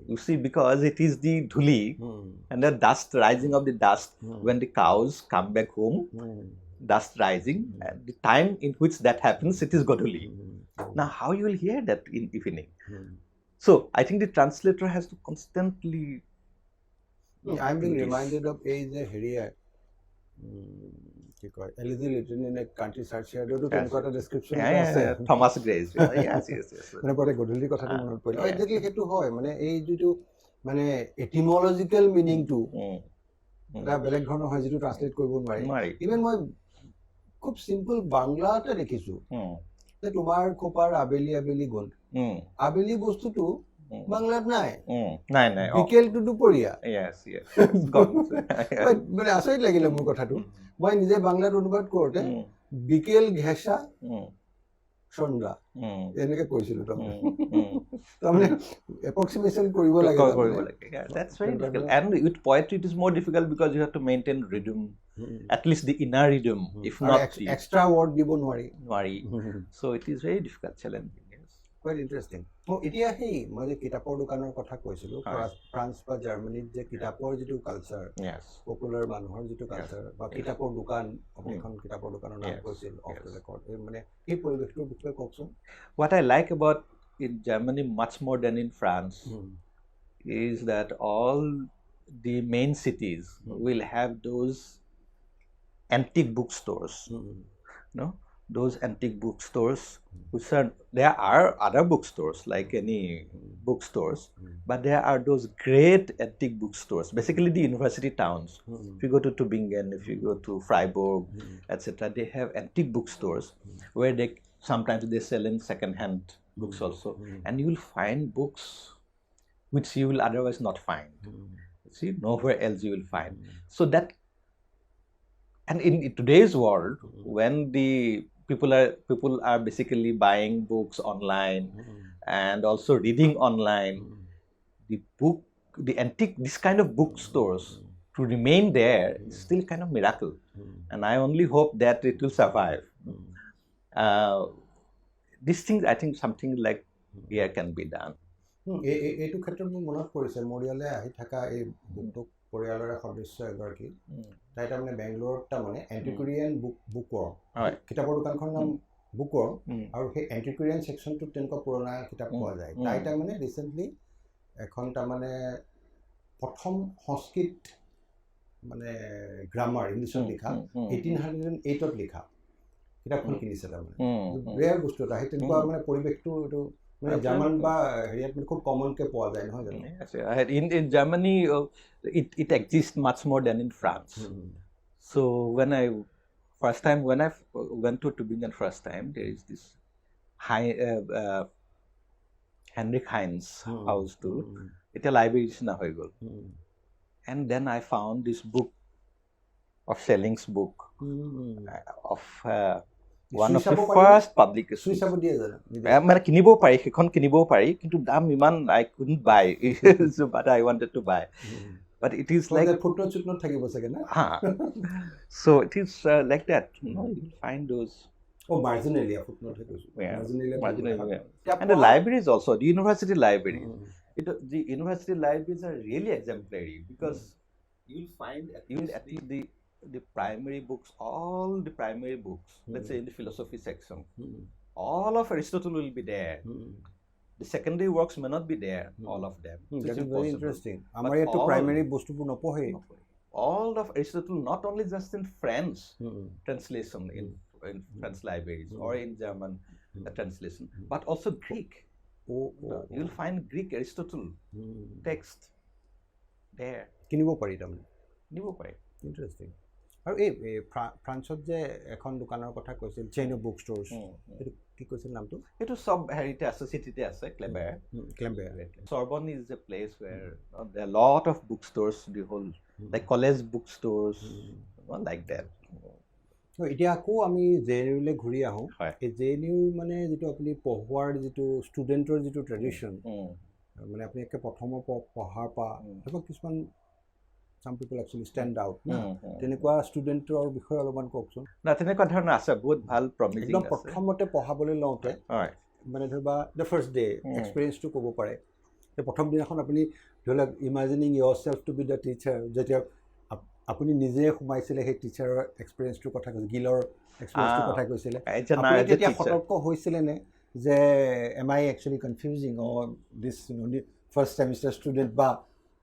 You see, because it is the dhuli and the dust rising of the dust when the cows come back home, dust rising, and the time in which that happens, it is godhuli. Now, how you will hear that in evening? So, I think the translator has to constantly. I'm being reminded of a Heria. Elizy Litton in a country search here. Do you got a description? Thomas Grace. Yes. মানে পরে গধূলি কথাটো মনত পৰিল exactly সেইটো হয় মানে এই যিটো মানে এটিমোলজিক্যাল মিনিংটো এটা বেলেগ ধৰণৰ হয় যিটো ট্ৰান্সলেট কৰিব নোৱাৰি ইভেন মই খুব সিম্পল বাংলাতে দেখিছো যে তোমাৰ খোপাৰ আবেলি আবেলি গ'ল আবেলি বস্তুটো বাংলাত নাই বিকেলটো দুপৰীয়া মানে আচৰিত লাগিলে মোৰ কথাটো মই নিজে বাংলাত অনুবাদ কৰোঁতে বিকেল ঘেঁচা সন্ধ্যা এনেকে কৈছিলো তাৰমানে এপ্ৰক্সিমেশ্যন কৰিব লাগে that's very difficult and with poetry it is more difficult because you have to maintain rhythm at least the inner rhythm if not extra word দিব নোৱাৰি so it is very difficult challenging. Quite interesting. এতিয়া সেই মই যে কিতাপৰ দোকানৰ কথা কৈছিলো ফ্ৰান্স বা জাৰ্মানীত যে কিতাপৰ যিটো কালচাৰ পপুলাৰ মানুহৰ যিটো কালচাৰ বা কিতাপৰ দোকান এখন কিতাপৰ দোকানৰ নাম কৈছিল অফ দ্য ৰেকৰ্ড মানে এই পৰিৱেশটোৰ বিষয়ে কওকচোন. What I like about in Germany much more than in France is that all the main cities will have those antique bookstores. No? Those antique bookstores, which are, there are other bookstores like any bookstores, but there are those great antique bookstores, basically the university towns. If you go to Tübingen, if you go to Freiburg, etc., they have antique bookstores where they sometimes they sell in second-hand books also, and you will find books which you will otherwise not find. See, nowhere else you will find. So that, and in today's world, when the people are basically buying books online and also reading online, the antique, this kind of bookstores to remain there is still kind of miracle, and I only hope that it will survive. These things, I think something like here can be done. এইটো ক্ষেত্ৰত মোৰ মনত পৰিছে মৰিয়ালে আহি থকা এই বুকটোক পৰিয়ালৰে সদস্য এগৰাকী তাই তাৰমানে বেংগলোৰত তাৰমানে এণ্টিকুৰিয়ান বুকৱৰ্ম কিতাপৰ দোকানখনৰ নাম বুকৱৰ্ম আৰু সেই এণ্টিকুৰিয়ান ছেকশ্যনটোত তেনেকুৱা পুৰণা কিতাপ পোৱা যায় তাই তাৰমানে ৰিচেণ্টলি এখন তাৰমানে প্ৰথম সংস্কৃত মানে গ্ৰামাৰ ইংলিছত লিখা 1808ত লিখা কিতাপখন কিনিছে তাৰমানে ৰেয়াৰ বস্তু এটা সেই তেনেকুৱা মানে পৰিৱেশটো এইটো German ba here খুব কমন কে পোৱা যায় নহয় জানো in Germany it exists much more than in France. So when I went to Tübingen first time, there is this Heinrich Heinz house too. It's a library na hoy gol. And then I found this book of Schelling's book of one of the first publications. মানে কিনিবও পাৰি, সেইখন কিনিবও পাৰি, কিন্তু দাম ইমান I couldn't buy. So, but I wanted to buy. But it is like footnote থাকিব চাগে না? So it is like that. You'll find those. Marginally footnote থাকিব. Marginally. And the libraries also, the university libraries. The university libraries are really exemplary because you'll find at least the primary books, all the primary books, let's say in the philosophy section, all of Aristotle will be there. The secondary works may not be there, all of them. That is very interesting. Amar yato primary bostupur nopohe. All of Aristotle, not only just in French translation in French libraries or in German translation, but also Greek. You'll find Greek Aristotle text there. Kinibo pari tamne. Kinibo pari. Interesting. আৰু এই ফ্ৰান্সত যে এখন দোকানৰ কথা কৈছিল chain of book stores, এইটো কি কৈছিল নামটো? এইটো সব হেৰিতে আছে, চিটিতে আছে, ক্লেবেৰ. Sorbonne is a place where there are a lot of book stores, the whole like college book stores, like that. এতিয়া আকৌ আমি জেএনইউলৈ ঘূৰি আহোঁ. এই জেএনইউৰ মানে যিটো আপুনি পঢ়োৱাৰ যিটো ষ্টুডেণ্টৰ যিটো ট্ৰেডিশ্যন, মানে আপুনি একে প্ৰথমৰ পঢ়াৰ পৰা সেইবোৰ কিছুমান some people actually stand out. তেনেকুৱা ষ্টুডেণ্টৰ বিষয়ে অলপমান কওকচোন. না, তেনেকুৱা ধৰণৰ আছে, বহুত ভাল প্ৰমিজিং আছে. একদম প্ৰথমতে পঢ়াবলৈ লওঁতে মানে ধৰিবা দ্য ফাৰ্ষ্ট ডে এক্সপিৰিয়েঞ্চটো ক'ব পাৰে. প্ৰথম দিনাখন আপুনি ধৰি লওক imagining yourself to be the teacher, যেতিয়া আপুনি নিজে সোমাইছিলে সেই টিচাৰৰ এক্সপিৰিয়েঞ্চটোৰ কথা কৈছিলে, গিলৰ এক্সপিৰিয়েঞ্চটোৰ কথা কৈছিলে, আপুনি তেতিয়া সতৰ্ক হৈছিলে নে যে am I actually confusing or this first semester student বা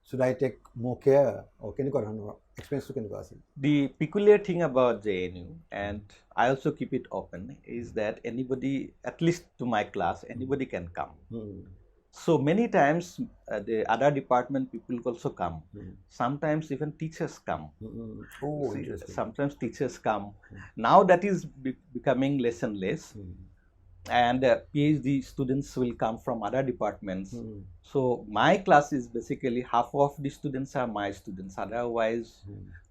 should I take more care or কেনেকুৱা ধৰণৰ এক্সপিৰিয়েঞ্চটো কেনেকুৱা আছিল? The peculiar thing about JNU, and I also keep it open, is that anybody, at least to my class, anybody can come. So many times the other department people also come. Sometimes even teachers come. Interesting. Sometimes teachers come. Now that is becoming less and less. And PhD students will come from other departments. So my class is basically half of the students are my students. Otherwise,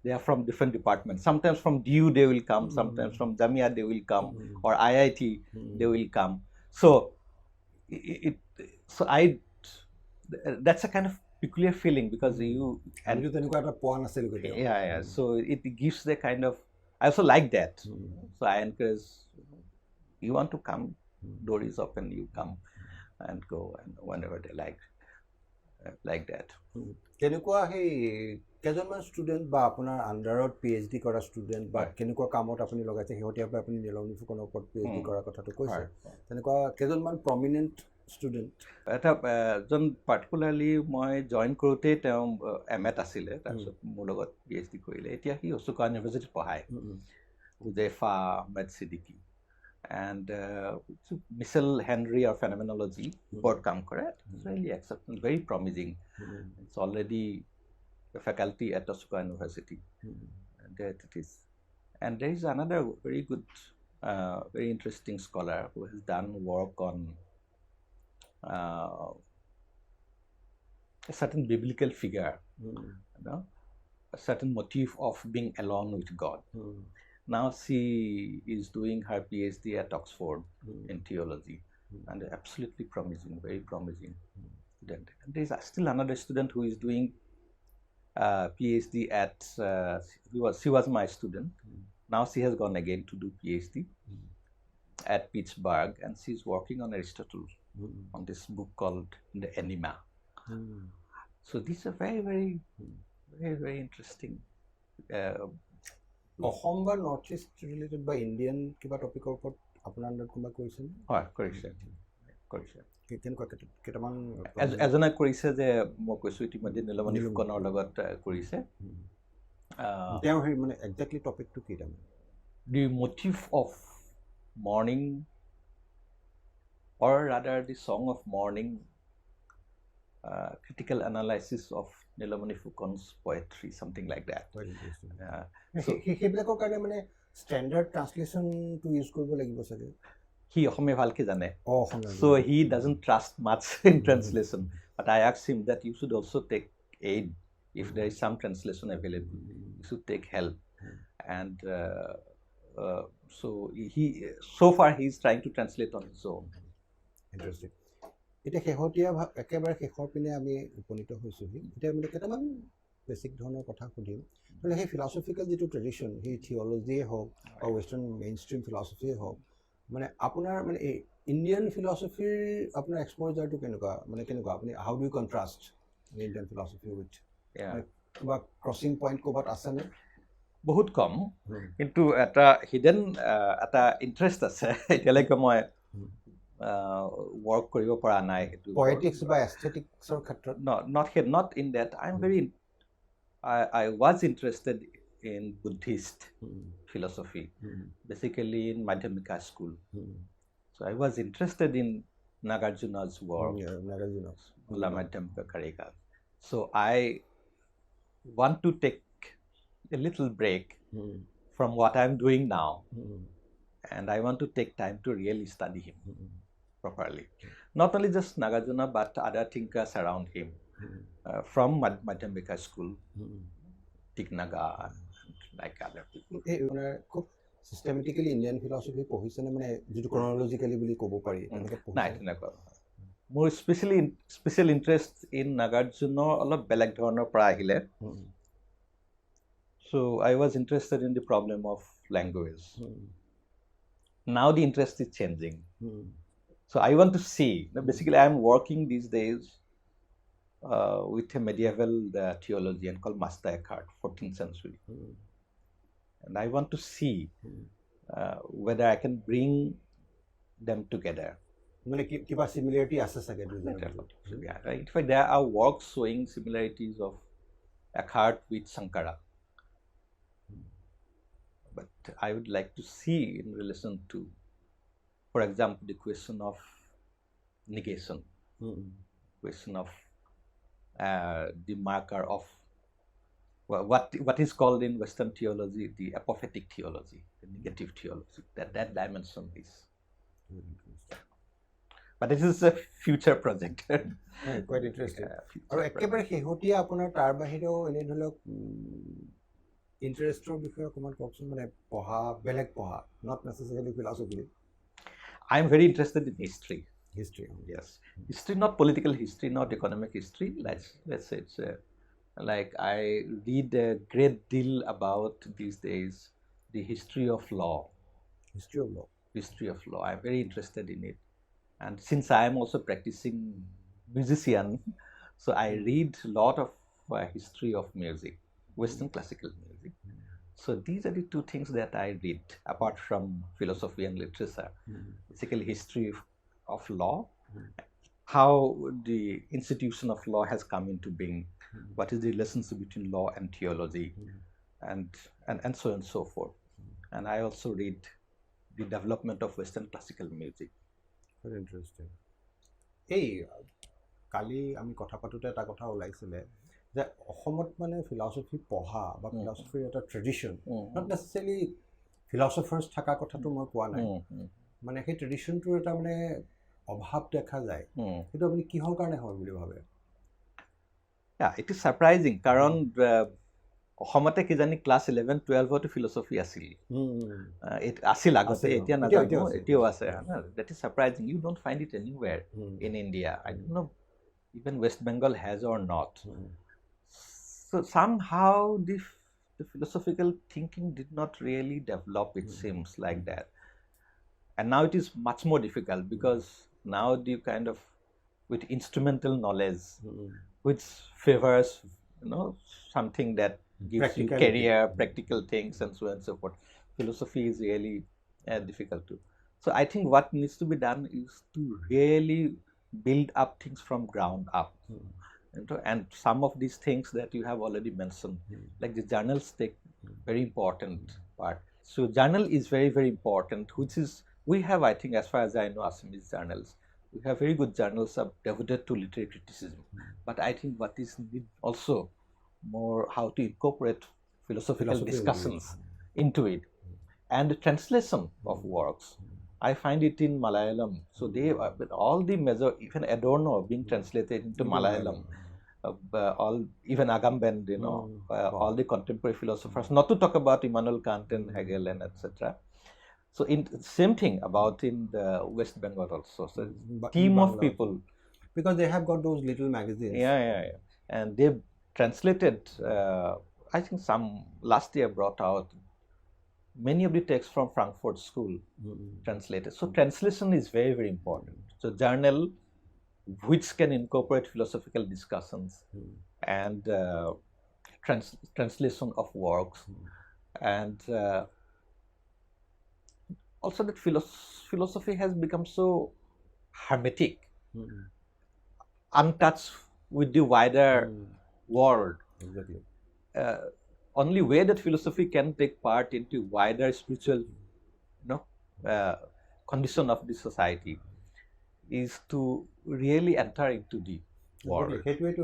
they are from different departments. Sometimes from DU they will come. Sometimes from Jamia they will come, or IIT they will come. So that's a kind of peculiar feeling because so it gives the kind of, I also like that. So I encourage, you want to come, door is open, you come and go, and whenever they like that. কেনেকুৱা সেই কেইজনমান student বা আপোনাৰ আণ্ডাৰত PhD কৰা student বা কেনেকুৱা কামত আপুনি লগাইছে, শেহতীয়াভাৱে আপুনি নীলমণি ফুকনৰ ওপৰত PhD কৰাৰ কথাটো কৈছে, তেনেকুৱা কেইজনমান প্ৰমিনেণ্ট ষ্টুডেণ্ট? এটা এজন পাৰ্টিকুলাৰলি মই জইন কৰোঁতেই তেওঁ MA আছিলে, তাৰপিছত মোৰ লগত PhD কৰিলে, এতিয়া সি অশোকা ইউনিভাৰ্চিটিত পঢ়ায়, Huzefa Ahmed Siddiqui. And Michelle Henry or phenomenology board কাম কৰে. It's really acceptable, very promising. It's already a faculty at Osaka University. And that it is. And there is another very good, very interesting scholar who has done work on a certain biblical figure, a certain motif of being alone with God. Now she is doing her PhD at Oxford in theology, and absolutely promising, very promising student. And there is still another student who is doing PhD at, she was my student. Now she has gone again to do PhD at Pittsburgh, and she's working on Aristotle, on this book called The Enigma. So these are very, very, very, very interesting. অসম বা north ইষ্ট related বা Indian কিবা টপিকৰ ওপৰত আপোনাৰ আণ্ডাৰত কোনোবা কৰিছে? হয়, কৰিছে। কেনেকুৱা কেইটামান? এজনে কৰিছে যে মই কৈছোঁ ইতিমধ্যে নীলমণি ফুকনৰ লগত কৰিছে। তেওঁৰ সেই মানে একজেক্টলি টপিকটো কি তাৰমানে? The motive of mourning, or rather the song of morning, critical analysis of Nillamani Fukon's poetry, something like that. Very interesting. সেইবিলাকৰ কাৰণে মানে ষ্টেণ্ডাৰ্ড ট্ৰান্সলেশ্যনটো ইউজ কৰিব লাগিব চাগে? He অসমীয়া ভালকে জানে, so he doesn't trust much in translation, but I asked him that you should also take aid if there is some translation available. You should take help, and So so far he is trying to translate on his own. Interesting. এতিয়া শেহতীয়া একেবাৰে শেষৰ পিনে আমি উপনীত হৈছোঁহি। এতিয়া মানে কেইটামান বেছিক ধৰণৰ কথা সুধিম। মানে সেই ফিলচফিকেল যিটো ট্ৰেডিশ্যন, সেই থিয়লজিয়ে হওক বা ৱেষ্টাৰ্ণ মেইন ষ্ট্ৰীম ফিলচফিয়ে হওক, মানে আপোনাৰ মানে এই ইণ্ডিয়ান ফিলচফিৰ আপোনাৰ এক্সপ'জাৰটো কেনেকুৱা, মানে কেনেকুৱা আপুনি how do you contrast Indian philosophy with কিবা ক্ৰছিং পইণ্ট ক'ৰবাত আছেনে? বহুত কম, কিন্তু এটা হিডেন এটা ইণ্টাৰেষ্ট আছে এতিয়ালৈকে মই ৱৰ্ক কৰিব পৰা নাই সেইটো। পয়েটিক্স বা এস্থেটিক্সৰ ক্ষেত্ৰত? Not in that. I was interested in Buddhist philosophy, basically in Madhyamika school. So I was interested in Nagarjuna's work, Mula Madhyamika Kierkegaard. So I want to take a little break from what I'm doing now, and I want to take time to really study him properly. Not only just Nagarjuna, but other thinkers around him from Madhyamika school, Tiknaga, like other people. খুব systematically Indian philosophy পঢ়িছেনে, মানে যিটো ক্ৰনলজিকেলি বুলি ক'ব পাৰি? নাই, তেনেকুৱা। মোৰ special interest in নাগাৰ্জুনৰ অলপ বেলেগ ধৰণৰ পৰা আহিলে। So I was interested in the problem of language. Now the interest is changing. So I want to see, basically I am working these days with a medieval theologian called Master Eckhart, 14th century. And I want to see whether I can bring them together. মানে কিবা সিমিলাৰিটি আছে চাগে? In fact, there are works showing similarities of Eckhart with Sankara. But I would like to see in relation to, for example, the question of negation, question of the marker of what is called in Western theology the apophatic theology, the negative theology, that dimension is. But this is a future project. Quite interesting. আৰু একেবাৰে শেহতীয়া আপোনাৰ তাৰ বাহিৰেও এনে ধৰি লওক ইণ্টাৰেষ্টৰ বিষয়ে অকণমান কওকচোন, মানে পঢ়া, বেলেগ পঢ়া, not নেচেচাৰিলি philosophy. I am very interested in history. History, yes. History, not political history, not economic history. Let's say it's like I read a great deal about these days the history of law. History of law. History of law. I'm very interested in it. And since I am also practicing musician, so I read a lot of history of music, Western classical music. So these are the two things that I read, apart from philosophy and literature. Basically, history of law, how the institution of law has come into being, what is the relationship between law and theology, and so on and so forth. And I also read the development of Western classical music. Very interesting. এই কালি আমি কথা পাতোঁতে এটা কথা ওলাইছিলে যে অসমত মানে ফিলচফি পঢ়া বা ফিলচফিৰ এটা ট্ৰেডিশ্যন, নট নেচেচাৰিলি ফিলচফাৰ্ছ থকা কথাটো মই কোৱা নাই, মানে সেই ট্ৰেডিশ্যনটোৰ এটা মানে অভাৱ দেখা যায়। সেইটো আপুনি কিহৰ কাৰণে হয় বুলি ভাবে? ইট ইজ ছাৰপ্ৰাইজিং, কাৰণ অসমতে কিজানি ক্লাছ 11-12তো ফিলচফি আছিল, আছিল আগতে, এতিয়া নাজানো, এতিয়াও আছে। That is surprising, you don't find it anywhere in India. I don't know even West Bengal has or not. So somehow the philosophical thinking did not really develop, it seems like that. And now it is much more difficult, because now the kind of with instrumental knowledge, which favors something that gives you career, practical things, and so on and so forth. Philosophy is really difficult to. So I think what needs to be done is to really build up things from ground up. And some of these things that you have already mentioned, like the journals take very important part. So journal is very, very important, which is, we have, I think, as far as I know, Assamese journals, we have very good journals devoted to literary criticism. But I think what is need also more how to incorporate philosophical discussions into it. And the translation of works, I find it in Malayalam. So they, with all the major, even Adorno being translated into Malayalam, all even Agamben, all the contemporary philosophers, not to talk about Immanuel Kant and Hegel and etc. So in same thing about in the West Bengal also. So team of people, because they have got those little magazines. Yeah. And they've translated. I think some last year brought out many of the texts from Frankfurt School translated. So translation is very, very important. So journal which can incorporate philosophical discussions and translation of works, and also that philosophy has become so hermetic, untouched with the wider world. Exactly. Only way that philosophy can take part into wider spiritual condition of the society is to really enter into the world. সেইটোৱেতো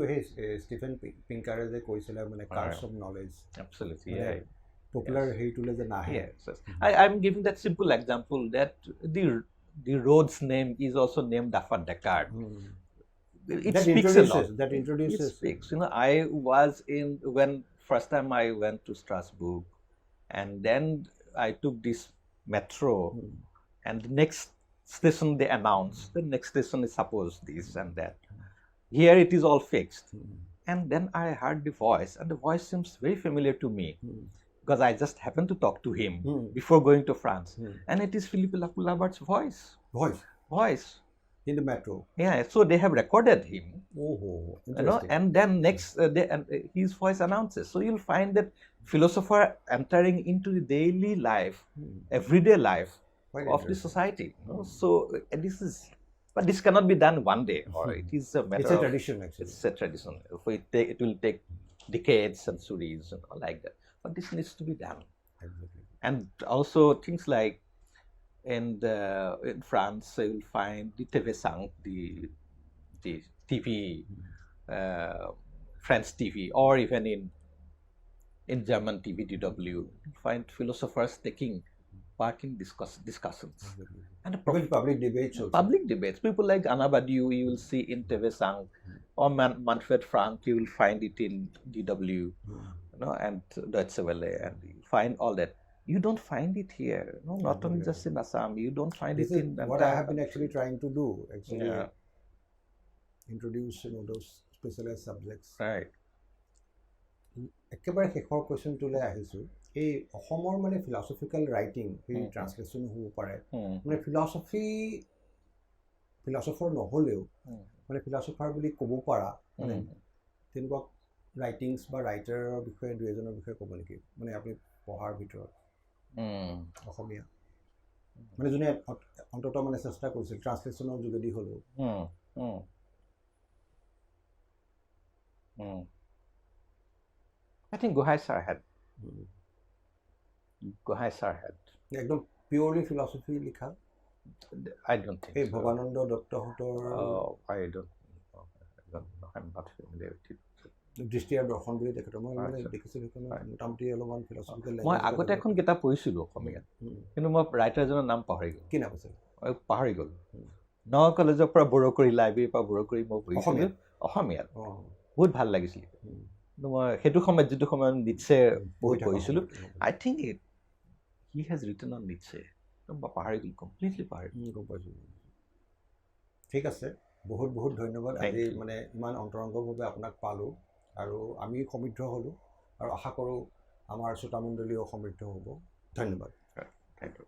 Stephen পিংকাৰে যে কৈছিলে মানে কাৰ্স of knowledge. Absolutely, popular হেৰিটোলে যে নাহে। Yes. I'm giving that simple example that the road's name is also named after Descartes. It speaks a lot. That introduces. It speaks. I was when first time I went to Strasbourg, and then I took this metro, and the next station they announced, the next station is suppose this and that. Here it is all fixed. And then I heard the voice, and the voice seems very familiar to me, because I just happened to talk to him before going to France. And it is Philippe Labart's voice. In the metro. Yeah, so they have recorded him. Interesting. And then next his voice announces. So you'll find that philosopher entering into the daily life, everyday life of the society. So but this cannot be done one day, or it is a matter. It's a tradition, actually. It's a tradition. It will take decades, centuries, and all like that. But this needs to be done. Exactly. And also things like in France, you will find the TV Sang, the TV, French TV, or even in German TV, DW, you find philosophers taking part in discussions. And public debates also. Public debates. People like Anna Badiou, you will see in TV Sang, or Manfred Frank, you will find it in DW, and Deutsche Welle, and you find all that. You don't find it here. Not only just in Assam. You don't find it in. What I have been actually trying to do, introduce those specialized subjects. Right. একেবাৰে শেষৰ কুৱেশ্যনটোলৈ আহিছোঁ। এই অসমৰ মানে philosophical writing, সেই translation হ'ব পাৰে, মানে ফিলচফাৰ নহ'লেও মানে ফিলচফাৰ বুলি ক'ব পৰা মানে তেনেকুৱা ৰাইটিংছ বা ৰাইটাৰৰ বিষয়ে দুই এজনৰ বিষয়ে ক'ব নেকি, মানে আপুনি পঢ়াৰ ভিতৰত অসমীয়া, মানে যোনে অন্ততঃ মানে চেষ্টা কৰিছিল ট্ৰান্সলেশ্যনৰ যোগেদি হ'লেও? I think Gohai sir had. একদম পিওৰলি ফিলচফি লিখা? I don't think. এই Bhabananda দত্তহঁতৰ I don't know. I'm not familiar with it. দৃষ্টি আৰু দৰ্শন বুলি তেখেতৰ মই মানে দেখিছোঁ, সেইখনত মোটামুটি অলপমান ফিলচফিকেল। মই আগতে এখন কিতাপ পঢ়িছিলোঁ অসমীয়াত, কিন্তু মই ৰাইটাৰজনৰ নাম পাহৰি গ'লোঁ। কি নাম আছিল? পাহৰি গ'লোঁ। নগাঁও কলেজৰ পৰা বড়ো কৰি, লাইব্ৰেৰীৰ পৰা বড়ো কৰি মই পঢ়িছিলোঁ অসমীয়াত। বহুত ভাল লাগিছিল। কিন্তু মই সেইটো সময়ত যিটো সময়ত নিটছে বহুত পঢ়িছিলোঁ, I think he has written on Nietzsche. মই পাহৰি গ'লোঁ, কমপ্লিটলি পাহৰি গম পাইছোঁ। ঠিক আছে, বহুত বহুত ধন্যবাদ। আজি মানে ইমান অন্তৰংগভাৱে আপোনাক পালোঁ, আৰু আমি সমৃদ্ধ হ'লোঁ, আৰু আশা কৰোঁ আমাৰ শ্ৰোতামণ্ডলীও সমৃদ্ধ হ'ব। ধন্যবাদ। Thank you.